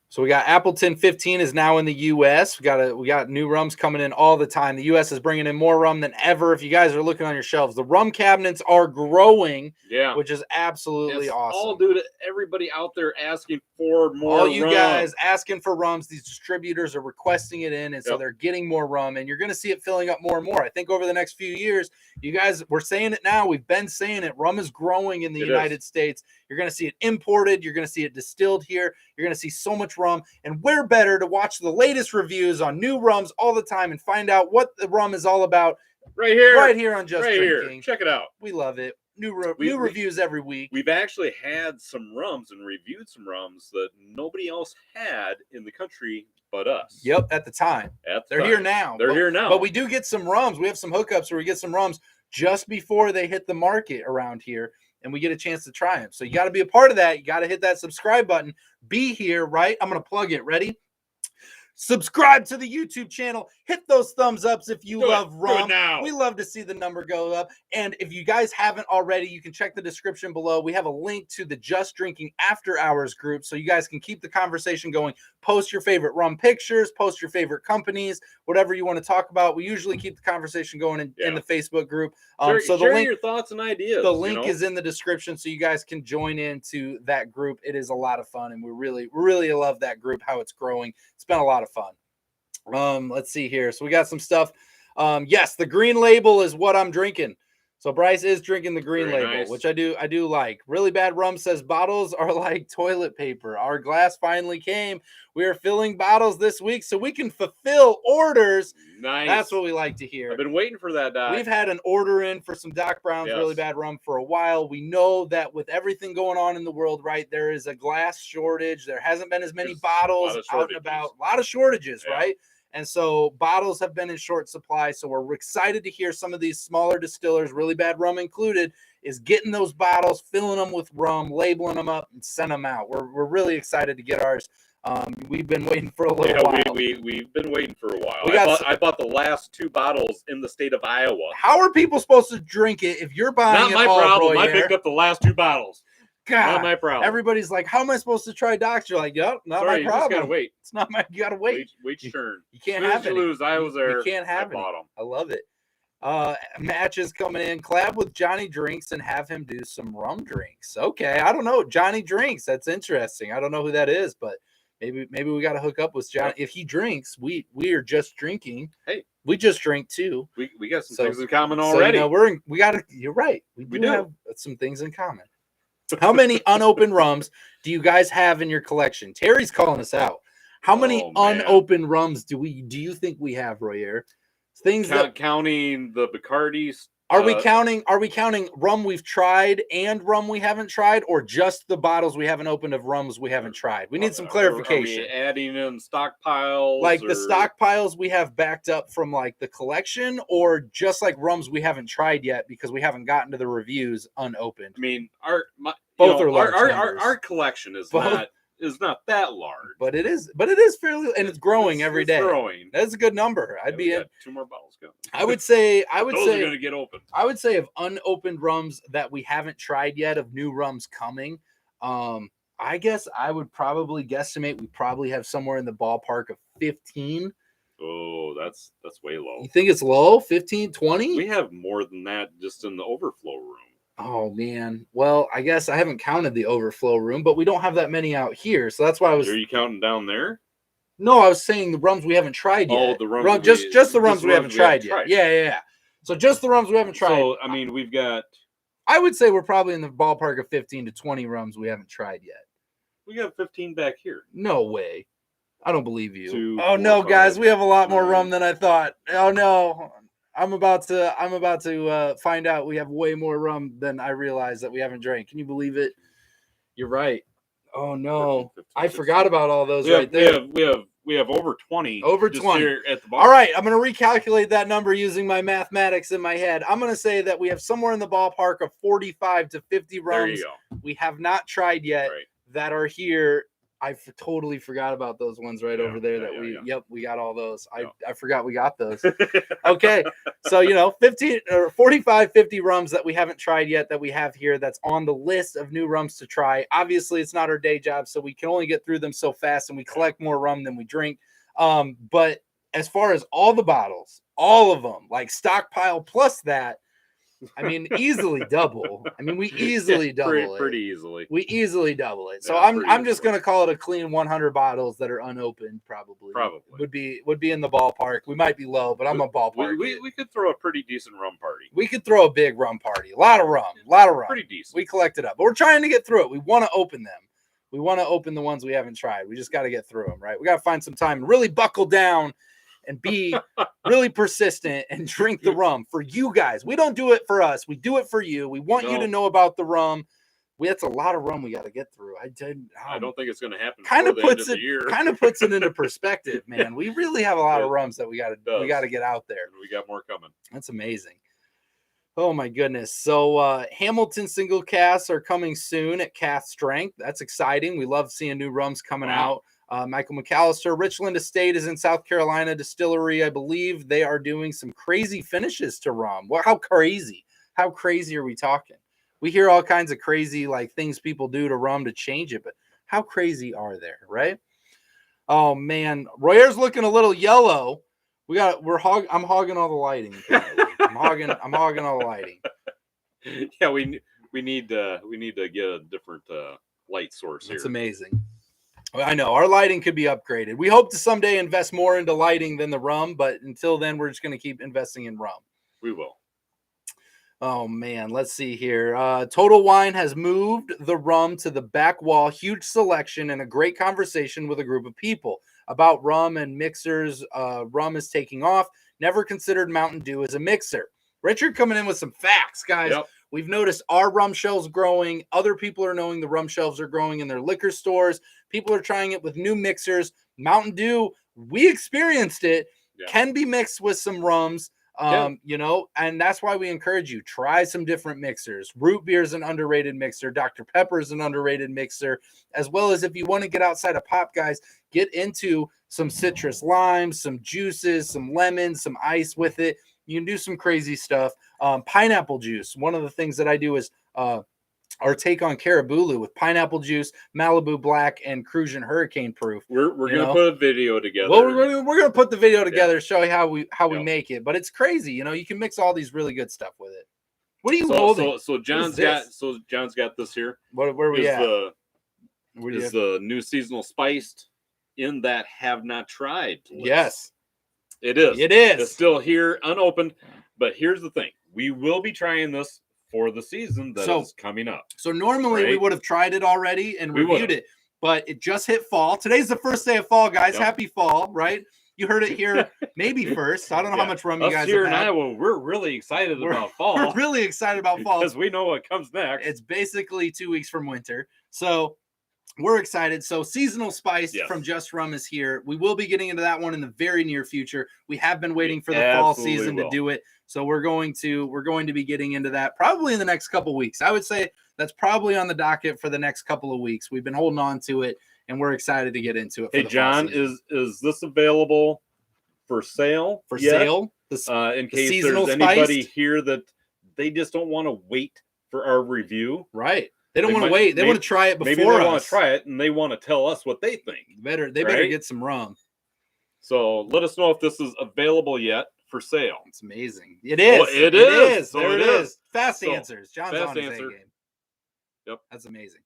Speaker 1: So we got Appleton 15 is now in the U.S. We got new rums coming in all the time. The U.S. is bringing in more rum than ever. If you guys are looking on your shelves, the rum cabinets are growing, which is absolutely awesome.
Speaker 2: All due to everybody out there asking for more
Speaker 1: all you guys asking for rums. These distributors are requesting it in, and so they're getting more rum, and you're going to see it filling up more and more. I think over the next few years, you guys, we're saying it now. We've been saying it. Rum is growing in the United States. You're going to see it imported. You're going to see it distilled here. You're going to see so much rum. And where better to watch the latest reviews on new rums all the time and find out what the rum is all about right here on Just Drinking.
Speaker 2: Check it out.
Speaker 1: We love it. New reviews every week.
Speaker 2: We've actually had some rums and reviewed some rums that nobody else had in the country but us.
Speaker 1: Yep, at the time. They're here now. But we do get some rums. We have some hookups where we get some rums just before they hit the market around here, and we get a chance to try them. So you got to be a part of that. You got to hit that subscribe button. Be here, right? I'm going to plug it. Ready? Subscribe to the YouTube channel. Hit those thumbs ups if you love rum. We love to see the number go up. And if you guys haven't already, you can check the description below. We have a link to the Just Drinking After Hours group, so you guys can keep the conversation going. Post your favorite rum pictures, post your favorite companies, whatever you want to talk about. We usually keep the conversation going in the Facebook group.
Speaker 2: Share your thoughts and ideas.
Speaker 1: The link is in the description, so you guys can join into that group. It is a lot of fun, and we really love that group, how it's growing. It's been a lot of fun. Let's see here. So we got some stuff. Yes, the green label is what I'm drinking. So Bryce is drinking the green label, which I do like. Really Bad Rum says bottles are like toilet paper. Our glass finally came. We are filling bottles this week so we can fulfill orders.
Speaker 2: Nice.
Speaker 1: That's what we like to hear.
Speaker 2: I've been waiting for that, Doc.
Speaker 1: We've had an order in for some Doc Brown's Really Bad Rum for a while. We know that with everything going on in the world, right, there is a glass shortage. There hasn't been as many bottles out and about. A lot of shortages, right? And so bottles have been in short supply. So we're excited to hear some of these smaller distillers, Really Bad Rum included, is getting those bottles, filling them with rum, labeling them up, and send them out. We're really excited to get ours. We've been waiting for a little while.
Speaker 2: We've been waiting for a while. I bought the last 2 bottles in the state of Iowa.
Speaker 1: How are people supposed to drink it if you're buying it?
Speaker 2: Not my problem. I picked up the last 2 bottles.
Speaker 1: God,
Speaker 2: not my problem.
Speaker 1: Everybody's like, how am I supposed to try Docs? You're like, yep, not my problem.
Speaker 2: You just gotta wait.
Speaker 1: It's not my, you gotta wait.
Speaker 2: Wait your turn.
Speaker 1: You can't have it.
Speaker 2: Lose. I was there.
Speaker 1: You can't have it.
Speaker 2: Bought them.
Speaker 1: I love it. Matches coming in. Collab with Johnny Drinks and have him do some rum drinks. Okay, I don't know. Johnny Drinks. That's interesting. I don't know who that is, but maybe we got to hook up with Johnny. If he drinks, we are just drinking.
Speaker 2: Hey,
Speaker 1: we just drink too.
Speaker 2: We got some things in common already.
Speaker 1: So, we got to. You're right. We do have some things in common. How many unopened rums do you guys have in your collection? Terry's calling us out. How many unopened rums do you think we have, Royer? Things
Speaker 2: counting the Bacardis.
Speaker 1: Are we counting rum we've tried and rum we haven't tried, or just the bottles we haven't opened of rums we haven't tried? We need some clarification.
Speaker 2: Are we adding in stockpiles?
Speaker 1: Like the stockpiles we have backed up from like the collection, or just like rums we haven't tried yet because we haven't gotten to the reviews unopened?
Speaker 2: I mean, our collection is not that large,
Speaker 1: but it is fairly, and it's growing every day.
Speaker 2: Growing.
Speaker 1: That's a good number. I'd be in
Speaker 2: 2 more bottles coming.
Speaker 1: I would say
Speaker 2: those are going to get open.
Speaker 1: I would say of unopened rums that we haven't tried yet, of new rums coming, I guess I would probably guesstimate we probably have somewhere in the ballpark of 15.
Speaker 2: Oh, that's way low.
Speaker 1: You think it's low? 15, 20?
Speaker 2: We have more than that just in the overflow room.
Speaker 1: Oh, man. Well, I guess I haven't counted the overflow room, but we don't have that many out here. So that's why I was...
Speaker 2: Are you counting down there?
Speaker 1: No, I was saying the rums we haven't tried yet.
Speaker 2: Oh, the rums.
Speaker 1: Just the rums we haven't tried yet. Yeah. So just the rums we haven't tried.
Speaker 2: So, I mean, we've got...
Speaker 1: I would say we're probably in the ballpark of 15 to 20 rums we haven't tried yet.
Speaker 2: We got 15 back here.
Speaker 1: No way. I don't believe you.
Speaker 2: 2,
Speaker 1: oh,
Speaker 2: 4,
Speaker 1: no,
Speaker 2: 5,
Speaker 1: guys. We have a lot more rum than I thought. Oh, no. I'm about to find out we have way more rum than I realized that we haven't drank. Can you believe it? You're right. Oh no, 15, I forgot about all those there.
Speaker 2: We have we have over 20.
Speaker 1: Over 20
Speaker 2: here at the bar.
Speaker 1: All right, I'm going to recalculate that number using my mathematics in my head. I'm going to say that we have somewhere in the ballpark of 45 to 50 rums
Speaker 2: there you go.
Speaker 1: we have not tried yet that are here. I totally forgot about those ones over there yep, we got all those. I forgot we got those. Okay. So, 15 or 45, 50 rums that we haven't tried yet that we have here that's on the list of new rums to try. Obviously, it's not our day job, so we can only get through them so fast, and we collect more rum than we drink. But as far as all the bottles, all of them, like stockpile plus that, I mean, easily double. I mean, we easily double it.
Speaker 2: Pretty easily.
Speaker 1: We easily double it. So I'm just going to call it a clean 100 bottles that are unopened. Probably would be in the ballpark. We might be low, but I'm a ballpark.
Speaker 2: We could throw a pretty decent rum party.
Speaker 1: We could throw a big rum party. A lot of rum.
Speaker 2: Pretty decent.
Speaker 1: We collect it up, but we're trying to get through it. We want to open them. We want to open the ones we haven't tried. We just got to get through them, right? We got to find some time and really buckle down and be really persistent and drink the rum for you guys. We don't do it for us. We do it for you. We want you to know about the rum. That's a lot of rum we got to get through. I
Speaker 2: don't think it's going to happen.
Speaker 1: Kind of puts it into perspective, man. We really have a lot of rums that we got to get out there.
Speaker 2: And we got more coming.
Speaker 1: That's amazing. Oh my goodness. So Hamilton single casks are coming soon at cask strength. That's exciting. We love seeing new rums coming out. Michael McAllister, Richland Estate is in South Carolina distillery. I believe they are doing some crazy finishes to rum. Well, how crazy are we talking? We hear all kinds of crazy things people do to rum to change it, but how crazy are there, right? Oh man, Royer's looking a little yellow. I'm hogging all the lighting. I'm hogging all the lighting.
Speaker 2: Yeah, we need to get a different light source here.
Speaker 1: It's amazing. I know our lighting could be upgraded. We hope to someday invest more into lighting than the rum, but until then, we're just going to keep investing in rum.
Speaker 2: We will.
Speaker 1: Oh man, let's see here. Total Wine has moved the rum to the back wall. Huge selection and a great conversation with a group of people about rum and mixers. Rum is taking off. Never considered Mountain Dew as a mixer. Richard coming in with some facts, guys.
Speaker 2: Yep.
Speaker 1: We've noticed our rum shelves growing. Other people are knowing the rum shelves are growing in their liquor stores. People are trying it with new mixers. Mountain Dew, we experienced it, can be mixed with some rums, and that's why we encourage you. Try some different mixers. Root beer is an underrated mixer. Dr. Pepper is an underrated mixer, as well as if you want to get outside of pop, guys, get into some citrus limes, some juices, some lemons, some ice with it. You can do some crazy stuff. Pineapple juice. One of the things that I do is our take on Caribou with pineapple juice, Malibu Black, and Crucian Hurricane Proof.
Speaker 2: We're going to put a video together.
Speaker 1: Well, we're going to put the video together, show you how we make it. But it's crazy, you can mix all these really good stuff with it. What are you holding?
Speaker 2: So John's got this here.
Speaker 1: Where are we at?
Speaker 2: Is the new seasonal spiced in that have not tried list.
Speaker 1: Yes.
Speaker 2: It is. It's still here, unopened. But here's the thing. We will be trying this for the season that is coming up.
Speaker 1: So normally we would have tried it already and reviewed it, but it just hit fall. Today's the first day of fall, guys. Yep. Happy fall, right? You heard it here maybe first. I don't know how much rum you guys
Speaker 2: here
Speaker 1: have had.
Speaker 2: In Iowa, we're really excited about fall.
Speaker 1: We're really excited about fall.
Speaker 2: Because we know what comes next.
Speaker 1: It's basically 2 weeks from winter. So we're excited. So seasonal spice from Just Rum is here. We will be getting into that one in the very near future. We have been waiting for the fall season to do it. So we're going to be getting into that probably in the next couple of weeks. I would say that's probably on the docket for the next couple of weeks. We've been holding on to it and we're excited to get into it.
Speaker 2: Hey John, is this available for sale?
Speaker 1: For sale?
Speaker 2: In case there's anybody here that they just don't want to wait for our review.
Speaker 1: Right. They don't want to wait. They want to try it before
Speaker 2: maybe they want to try it and they want to tell us what they think.
Speaker 1: They better get some rum.
Speaker 2: So let us know if this is available yet for sale.
Speaker 1: It's amazing. It is.
Speaker 2: Well, it is.
Speaker 1: So there it is. Fast answers. John's on his A game.
Speaker 2: Yep.
Speaker 1: That's amazing.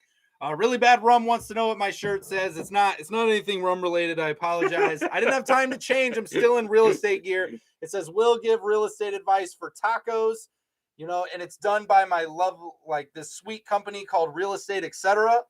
Speaker 1: Really Bad Rum wants to know what my shirt says. It's not anything rum related. I apologize. I didn't have time to change. I'm still in real estate gear. It says, "Will give real estate advice for tacos." And it's done by my this sweet company called Real Estate Etc.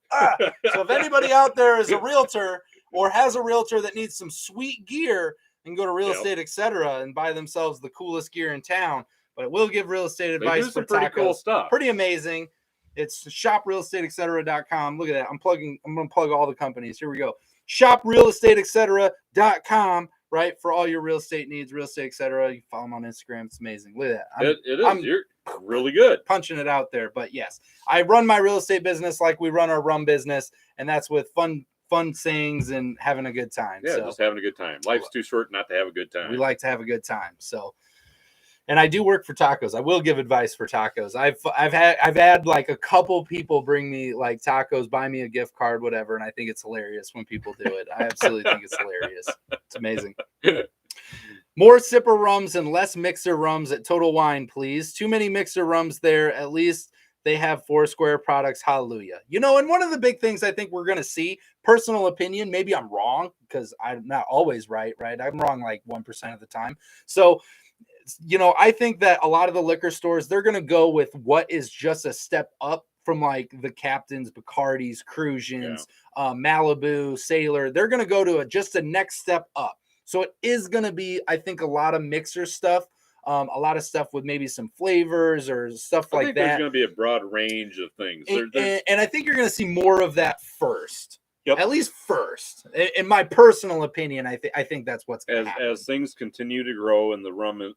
Speaker 1: So if anybody out there is a realtor or has a realtor that needs some sweet gear, and go to Real Estate Etc. and buy themselves the coolest gear in town. But it will give real estate advice for
Speaker 2: pretty
Speaker 1: tacos.
Speaker 2: Cool stuff.
Speaker 1: Pretty amazing. It's shoprealestateetc.com. Look at that. I'm going to plug all the companies. Here we go. shoprealestateetc.com, right? For all your real estate needs, real estate, etc. You follow them on Instagram. It's amazing. Look at that.
Speaker 2: You're really good.
Speaker 1: Punching it out there. But yes, I run my real estate business like we run our rum business, and that's with fun sayings and having a good time.
Speaker 2: Yeah, just having a good time. Life's too short not to have a good time.
Speaker 1: We like to have a good time. So, and I do work for tacos. I will give advice for tacos. I've had like a couple people bring me like tacos, buy me a gift card, whatever, and I think it's hilarious when people do it. I absolutely think it's hilarious. It's amazing. More sipper rums and less mixer rums at Total Wine, please. Too many mixer rums there. At least they have Foursquare products. Hallelujah. You know, and one of the big things I think we're going to see, personal opinion, maybe I'm wrong because I'm not always right? I'm wrong like 1% of the time. So, you know, I think that a lot of the liquor stores, they're going to go with what is just a step up from like the Captain's, Bacardi's, Cruisians, Malibu, Sailor. They're going to go to just a next step up. So it is going to be, I think, a lot of mixer stuff. A lot of stuff with maybe some flavors or stuff like that.
Speaker 2: There's going to be a broad range of things.
Speaker 1: And I think you're going to see more of that first. Yep. At least first. In my personal opinion, I think that's what's going to happen.
Speaker 2: As things continue to grow in the rum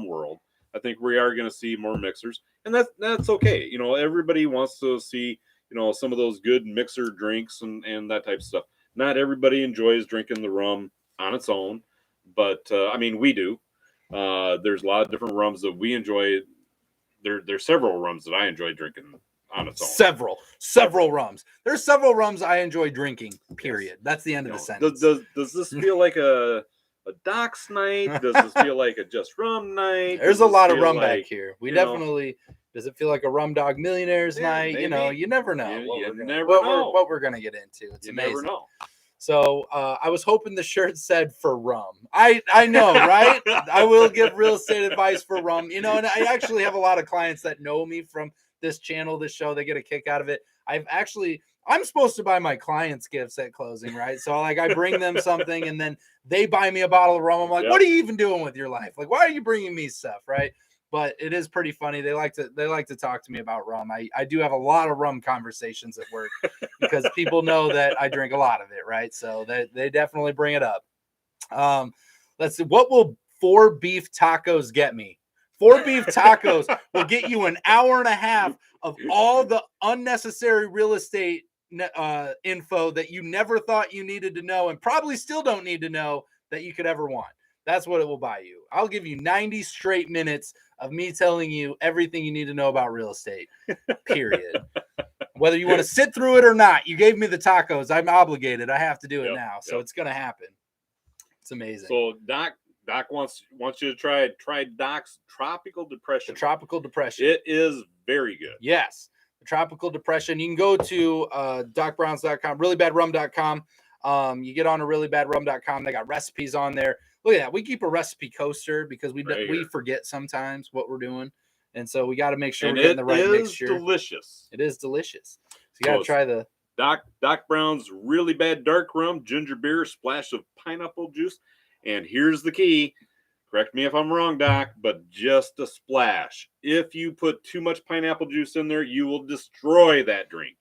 Speaker 2: world, I think we are going to see more mixers. And that's okay. You know, everybody wants to see, you know, some of those good mixer drinks and that type of stuff. Not everybody enjoys drinking the rum on its own, but I mean, we do. There's a lot of different rums that we enjoy. There's several rums that I enjoy drinking on its own.
Speaker 1: Several rums. There's several rums I enjoy drinking, period. That's the end of the sentence.
Speaker 2: Does this feel like a Doc's night? Does this feel like a Just Rum night?
Speaker 1: There's a lot of rum back here. We definitely... Does it feel like a Rum Dog Millionaires night? Maybe. You know, you never know. What we're going to get into. It's amazing. Never know. So I was hoping the shirt said for rum. I know, right? I will give real estate advice for rum. You know, and I actually have a lot of clients that know me from this channel, this show. They get a kick out of it. I'm supposed to buy my clients gifts at closing, right? So like I bring them something and then they buy me a bottle of rum. I'm like, What are you even doing with your life? Like, why are you bringing me stuff, right? But it is pretty funny. They like to talk to me about rum. I do have a lot of rum conversations at work because people know that I drink a lot of it, right? So they definitely bring it up. Let's see. What will 4 beef tacos get me? 4 beef tacos will get you an hour and a half of all the unnecessary real estate info that you never thought you needed to know and probably still don't need to know that you could ever want. That's what it will buy you. I'll give you 90 straight minutes of me telling you everything you need to know about real estate, period. Whether you want to sit through it or not, you gave me the tacos. I'm obligated. I have to do it now. So it's going to happen. It's amazing.
Speaker 2: So Doc wants you to try Doc's Tropical Depression.
Speaker 1: The Tropical Depression.
Speaker 2: It is very good.
Speaker 1: Yes. The Tropical Depression. You can go to docbrowns.com, reallyBadRum.com. You get on to reallyBadRum.com. They got recipes on there. Look at that. We keep a recipe coaster because we forget sometimes what we're doing. And so we got to make sure we're getting the right mixture.
Speaker 2: Delicious.
Speaker 1: It is delicious. So you got to try the
Speaker 2: Doc Brown's Really Bad Dark Rum, ginger beer, splash of pineapple juice. And here's the key. Correct me if I'm wrong, Doc, but just a splash. If you put too much pineapple juice in there, you will destroy that drink,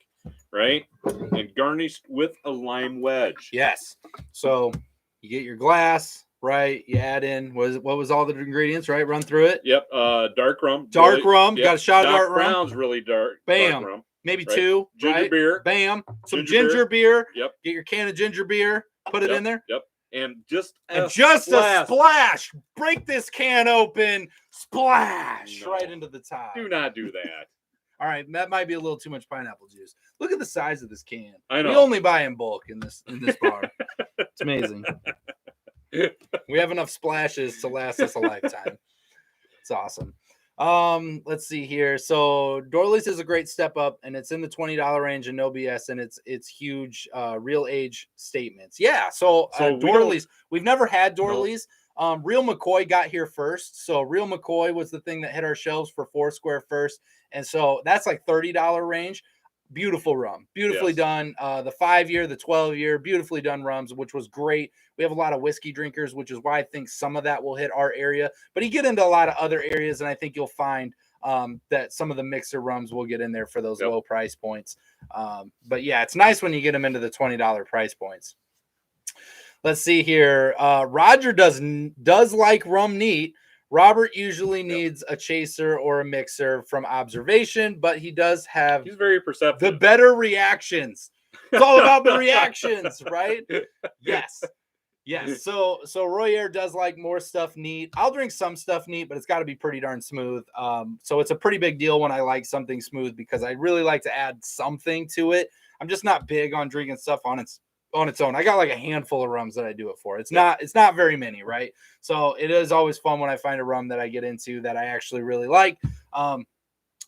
Speaker 2: right? And garnished with a lime wedge.
Speaker 1: Yes. So you get your glass, right? You add in, what was all the ingredients, right? Run through it.
Speaker 2: Yep. Dark rum.
Speaker 1: Dark rum. Yep. Got a shot of dark rum.
Speaker 2: Brown's really dark.
Speaker 1: Bam.
Speaker 2: Dark rum.
Speaker 1: Maybe 2.
Speaker 2: Ginger beer.
Speaker 1: Bam. Some ginger beer.
Speaker 2: Yep.
Speaker 1: Get your can of ginger beer. Put it in there.
Speaker 2: Yep. And just
Speaker 1: a splash. Break this can open. Splash right into the top.
Speaker 2: Do not do that.
Speaker 1: All right, that might be a little too much pineapple juice. Look at the size of this can.
Speaker 2: I know.
Speaker 1: We only buy in bulk in this bar. It's amazing. We have enough splashes to last us a lifetime. It's awesome. Let's see here. So Dorley's is a great step up, and it's in the $20 range and no BS, and it's huge real age statements. Yeah. So Dorley's, we've never had Dorley's. No. Real McCoy got here first. So Real McCoy was the thing that hit our shelves for Foursquare first. And so that's like $30 range. Beautiful rum, beautifully done. The 5-year, the 12-year, beautifully done rums, which was great. We have a lot of whiskey drinkers, which is why I think some of that will hit our area. But you get into a lot of other areas, and I think you'll find that some of the mixer rums will get in there for those low price points. But yeah, it's nice when you get them into the $20 price points. Let's see here. Roger does like rum neat. Robert usually needs a chaser or a mixer from observation, but he does have
Speaker 2: he's very perceptive.
Speaker 1: The better reactions. It's all about the reactions, right? Yes. Yes. So Royer does like more stuff neat. I'll drink some stuff neat, but it's got to be pretty darn smooth. So it's a pretty big deal when I like something smooth because I really like to add something to it. I'm just not big on drinking stuff on its own. I got like a handful of rums that I do it for. It's not very many, right? So it is always fun when I find a rum that I get into that I actually really like.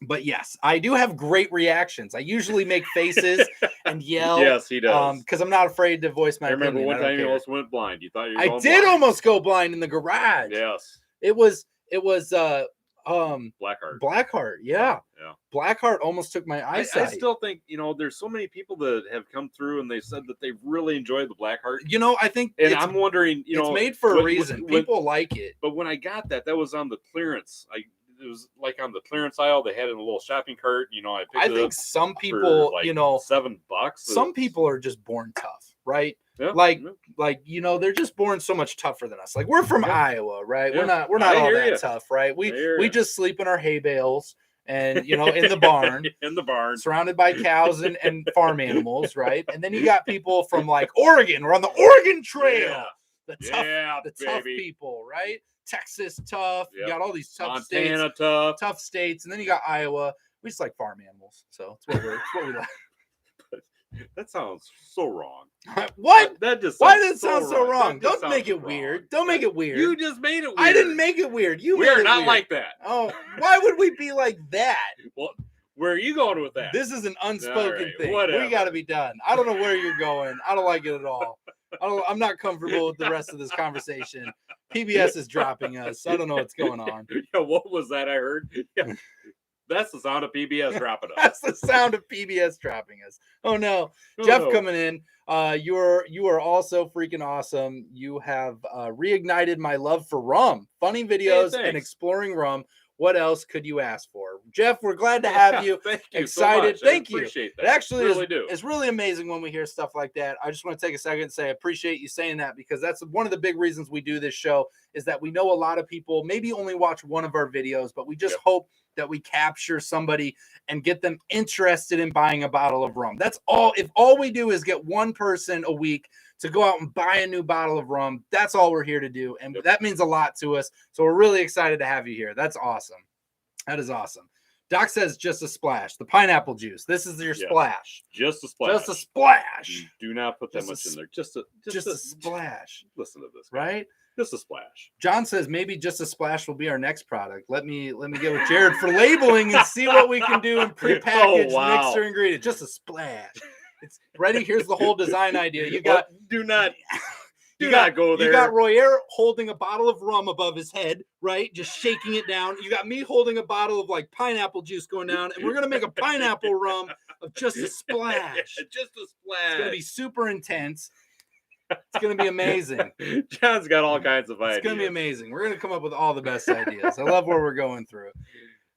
Speaker 1: But yes, I do have great reactions. I usually make faces and yell.
Speaker 2: Yes, he does.
Speaker 1: Because I'm not afraid to voice my opinion.
Speaker 2: I remember one time you almost went blind. You thought you were going
Speaker 1: blind.
Speaker 2: almost
Speaker 1: go blind in the garage.
Speaker 2: Yes.
Speaker 1: It was
Speaker 2: Blackheart.
Speaker 1: Yeah. Blackheart almost took my eyesight.
Speaker 2: I still think, there's so many people that have come through and they said that they really enjoyed the Blackheart.
Speaker 1: I think
Speaker 2: I'm wondering,
Speaker 1: it's made for a reason. People like it.
Speaker 2: But when I got that was on the clearance. It was like on the clearance aisle. They had it in a little shopping cart. I think
Speaker 1: some people,
Speaker 2: for $7.
Speaker 1: Some people are just born tough, right?
Speaker 2: Yeah,
Speaker 1: they're just born so much tougher than us. Like we're from Iowa, right?
Speaker 2: Yeah.
Speaker 1: We're not all that tough, right? We just sleep in our hay bales and in the barn, surrounded by cows and farm animals, right? And then you got people from like Oregon. We're on the Oregon Trail.
Speaker 2: Yeah.
Speaker 1: The tough people, right? Texas tough.
Speaker 2: Yep.
Speaker 1: You got all these tough
Speaker 2: Montana
Speaker 1: states,
Speaker 2: tough
Speaker 1: states, and then you got Iowa. We just like farm animals, so it's what we like.
Speaker 2: That sounds so wrong.
Speaker 1: What?
Speaker 2: Why
Speaker 1: does it sound so wrong? Don't make it weird. Don't make it weird.
Speaker 2: You just made it weird.
Speaker 1: I didn't make it weird.
Speaker 2: We are not like that.
Speaker 1: Oh, why would we be like that?
Speaker 2: Well, where are you going with that?
Speaker 1: This is an unspoken thing.
Speaker 2: Whatever.
Speaker 1: We got to be done. I don't know where you're going. I don't like it at all. I'm not comfortable with the rest of this conversation. PBS is dropping us. I don't know what's going on.
Speaker 2: Yeah, what was that I heard? Yeah. That's the sound of PBS dropping us.
Speaker 1: That's the sound of PBS dropping us. Oh no. Jeff coming in. You are also freaking awesome. You have reignited my love for rum. Funny videos and exploring rum. What else could you ask for? Jeff, we're glad to have you.
Speaker 2: Thank you.
Speaker 1: Excited.
Speaker 2: So much.
Speaker 1: Thank you.
Speaker 2: Appreciate that.
Speaker 1: It actually
Speaker 2: it's
Speaker 1: really amazing when we hear stuff like that. I just want to take a second and say I appreciate you saying that because that's one of the big reasons we do this show is that we know a lot of people maybe only watch one of our videos, but we just hope that we capture somebody and get them interested in buying a bottle of rum. That's all. If all we do is get one person a week to go out and buy a new bottle of rum, that's all we're here to do. And that means a lot to us. So we're really excited to have you here. That's awesome. That is awesome. Doc says just a splash. The pineapple juice. This is your splash.
Speaker 2: Just a splash.
Speaker 1: Just a splash.
Speaker 2: Do not put that much in there. Just a
Speaker 1: splash.
Speaker 2: Listen to this, guy.
Speaker 1: Right?
Speaker 2: Just a splash.
Speaker 1: John says maybe just a splash will be our next product. Let me get with Jared for labeling and see what we can do in prepackaged mixer ingredients. Just a splash. It's ready. Here's the whole design idea. You got
Speaker 2: do not go there.
Speaker 1: You got Royer holding a bottle of rum above his head, right? Just shaking it down. You got me holding a bottle of like pineapple juice going down, and we're gonna make a pineapple rum of just a splash.
Speaker 2: Just a splash.
Speaker 1: It's gonna be super intense. It's going to be amazing.
Speaker 2: John's got all kinds of ideas.
Speaker 1: It's going to be amazing. We're going to come up with all the best ideas. I love where we're going through.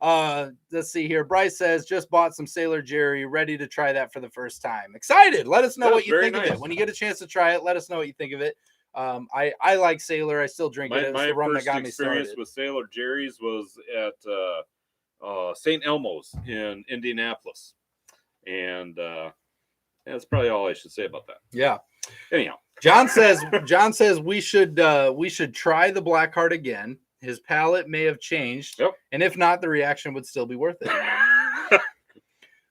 Speaker 1: Let's see here. Bryce says, just bought some Sailor Jerry, ready to try that for the first time. Excited. Let us know what you think of it. When you get a chance to try it, let us know what you think of it. I like Sailor. I still drink it. It's the rum that got me started.
Speaker 2: My first experience with Sailor Jerry's was at St. Elmo's in Indianapolis. And that's probably all I should say about that.
Speaker 1: Yeah.
Speaker 2: Anyhow.
Speaker 1: John says we should try the Blackheart again. His palate may have changed, and if not, the reaction would still be worth it.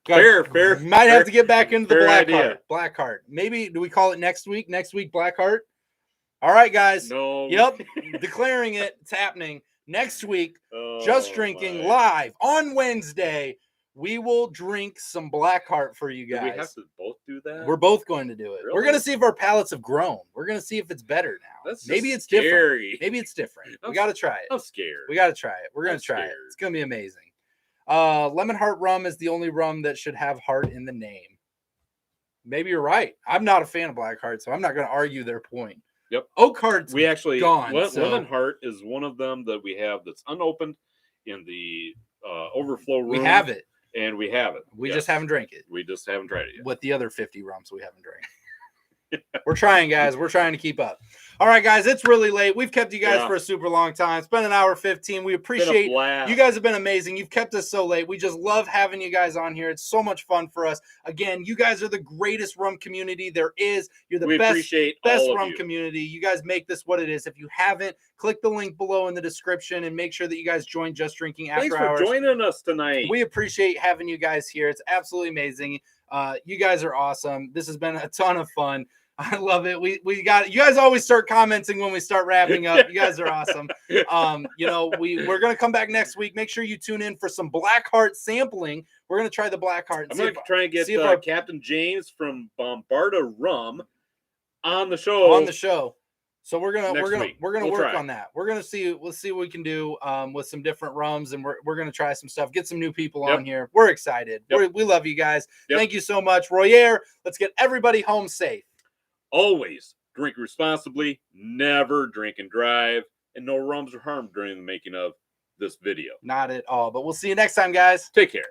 Speaker 2: Fair.
Speaker 1: Might have to get back into the
Speaker 2: Blackheart.
Speaker 1: Blackheart. Maybe do we call it next week? Next week, Blackheart. All right, guys.
Speaker 2: No.
Speaker 1: Yep. Declaring it. It's happening next week. Just Drinking live on Wednesday. We will drink some Blackheart for you guys.
Speaker 2: Do we have to both do that?
Speaker 1: We're both going to do it.
Speaker 2: Really?
Speaker 1: We're going to see if our palates have grown. We're going to see if it's better now. Maybe it's
Speaker 2: scary.
Speaker 1: Different. Maybe it's different. We got to try it.
Speaker 2: I'm scared.
Speaker 1: We got to try it. We're going to try it. It's going to be amazing. Lemon Heart Rum is the only rum that should have heart in the name. Maybe you're right. I'm not a fan of Blackheart, so I'm not going to argue their point.
Speaker 2: Yep.
Speaker 1: Oak Heart's gone.
Speaker 2: Lemon Heart is one of them that we have that's unopened in the overflow room.
Speaker 1: We have it.
Speaker 2: And we have it.
Speaker 1: We just haven't drank it.
Speaker 2: We just haven't tried it yet.
Speaker 1: With the other 50 rums we haven't drank. We're trying, guys. We're trying to keep up. All right, guys, it's really late. We've kept you guys for a super long time. It's been an hour 15. We appreciate you guys have been amazing. You've kept us so late. We just love having you guys on here. It's so much fun for us. Again, you guys are the greatest rum community there is. You're the best rum community. You guys make this what it is. If you haven't, click the link below in the description and make sure that you guys join Just Drinking After Hours.
Speaker 2: Thanks for joining us tonight.
Speaker 1: We appreciate having you guys here. It's absolutely amazing. You guys are awesome. This has been a ton of fun. I love it. We got you guys always start commenting when we start wrapping up. You guys are awesome. You know, we're gonna come back next week. Make sure you tune in for some Blackheart sampling. We're gonna try the Blackheart.
Speaker 2: I'm gonna try and get Captain James from Bombarda Rum on the show.
Speaker 1: So we're gonna work on that. We're gonna see. We'll see what we can do with some different rums, and we're gonna try some stuff. Get some new people on here. We're excited. We love you guys. Thank you so much, Royer. Let's get everybody home safe.
Speaker 2: Always drink responsibly, never drink and drive, and no rums are harmed during the making of this video.
Speaker 1: Not at all. But we'll see you next time, guys.
Speaker 2: Take care.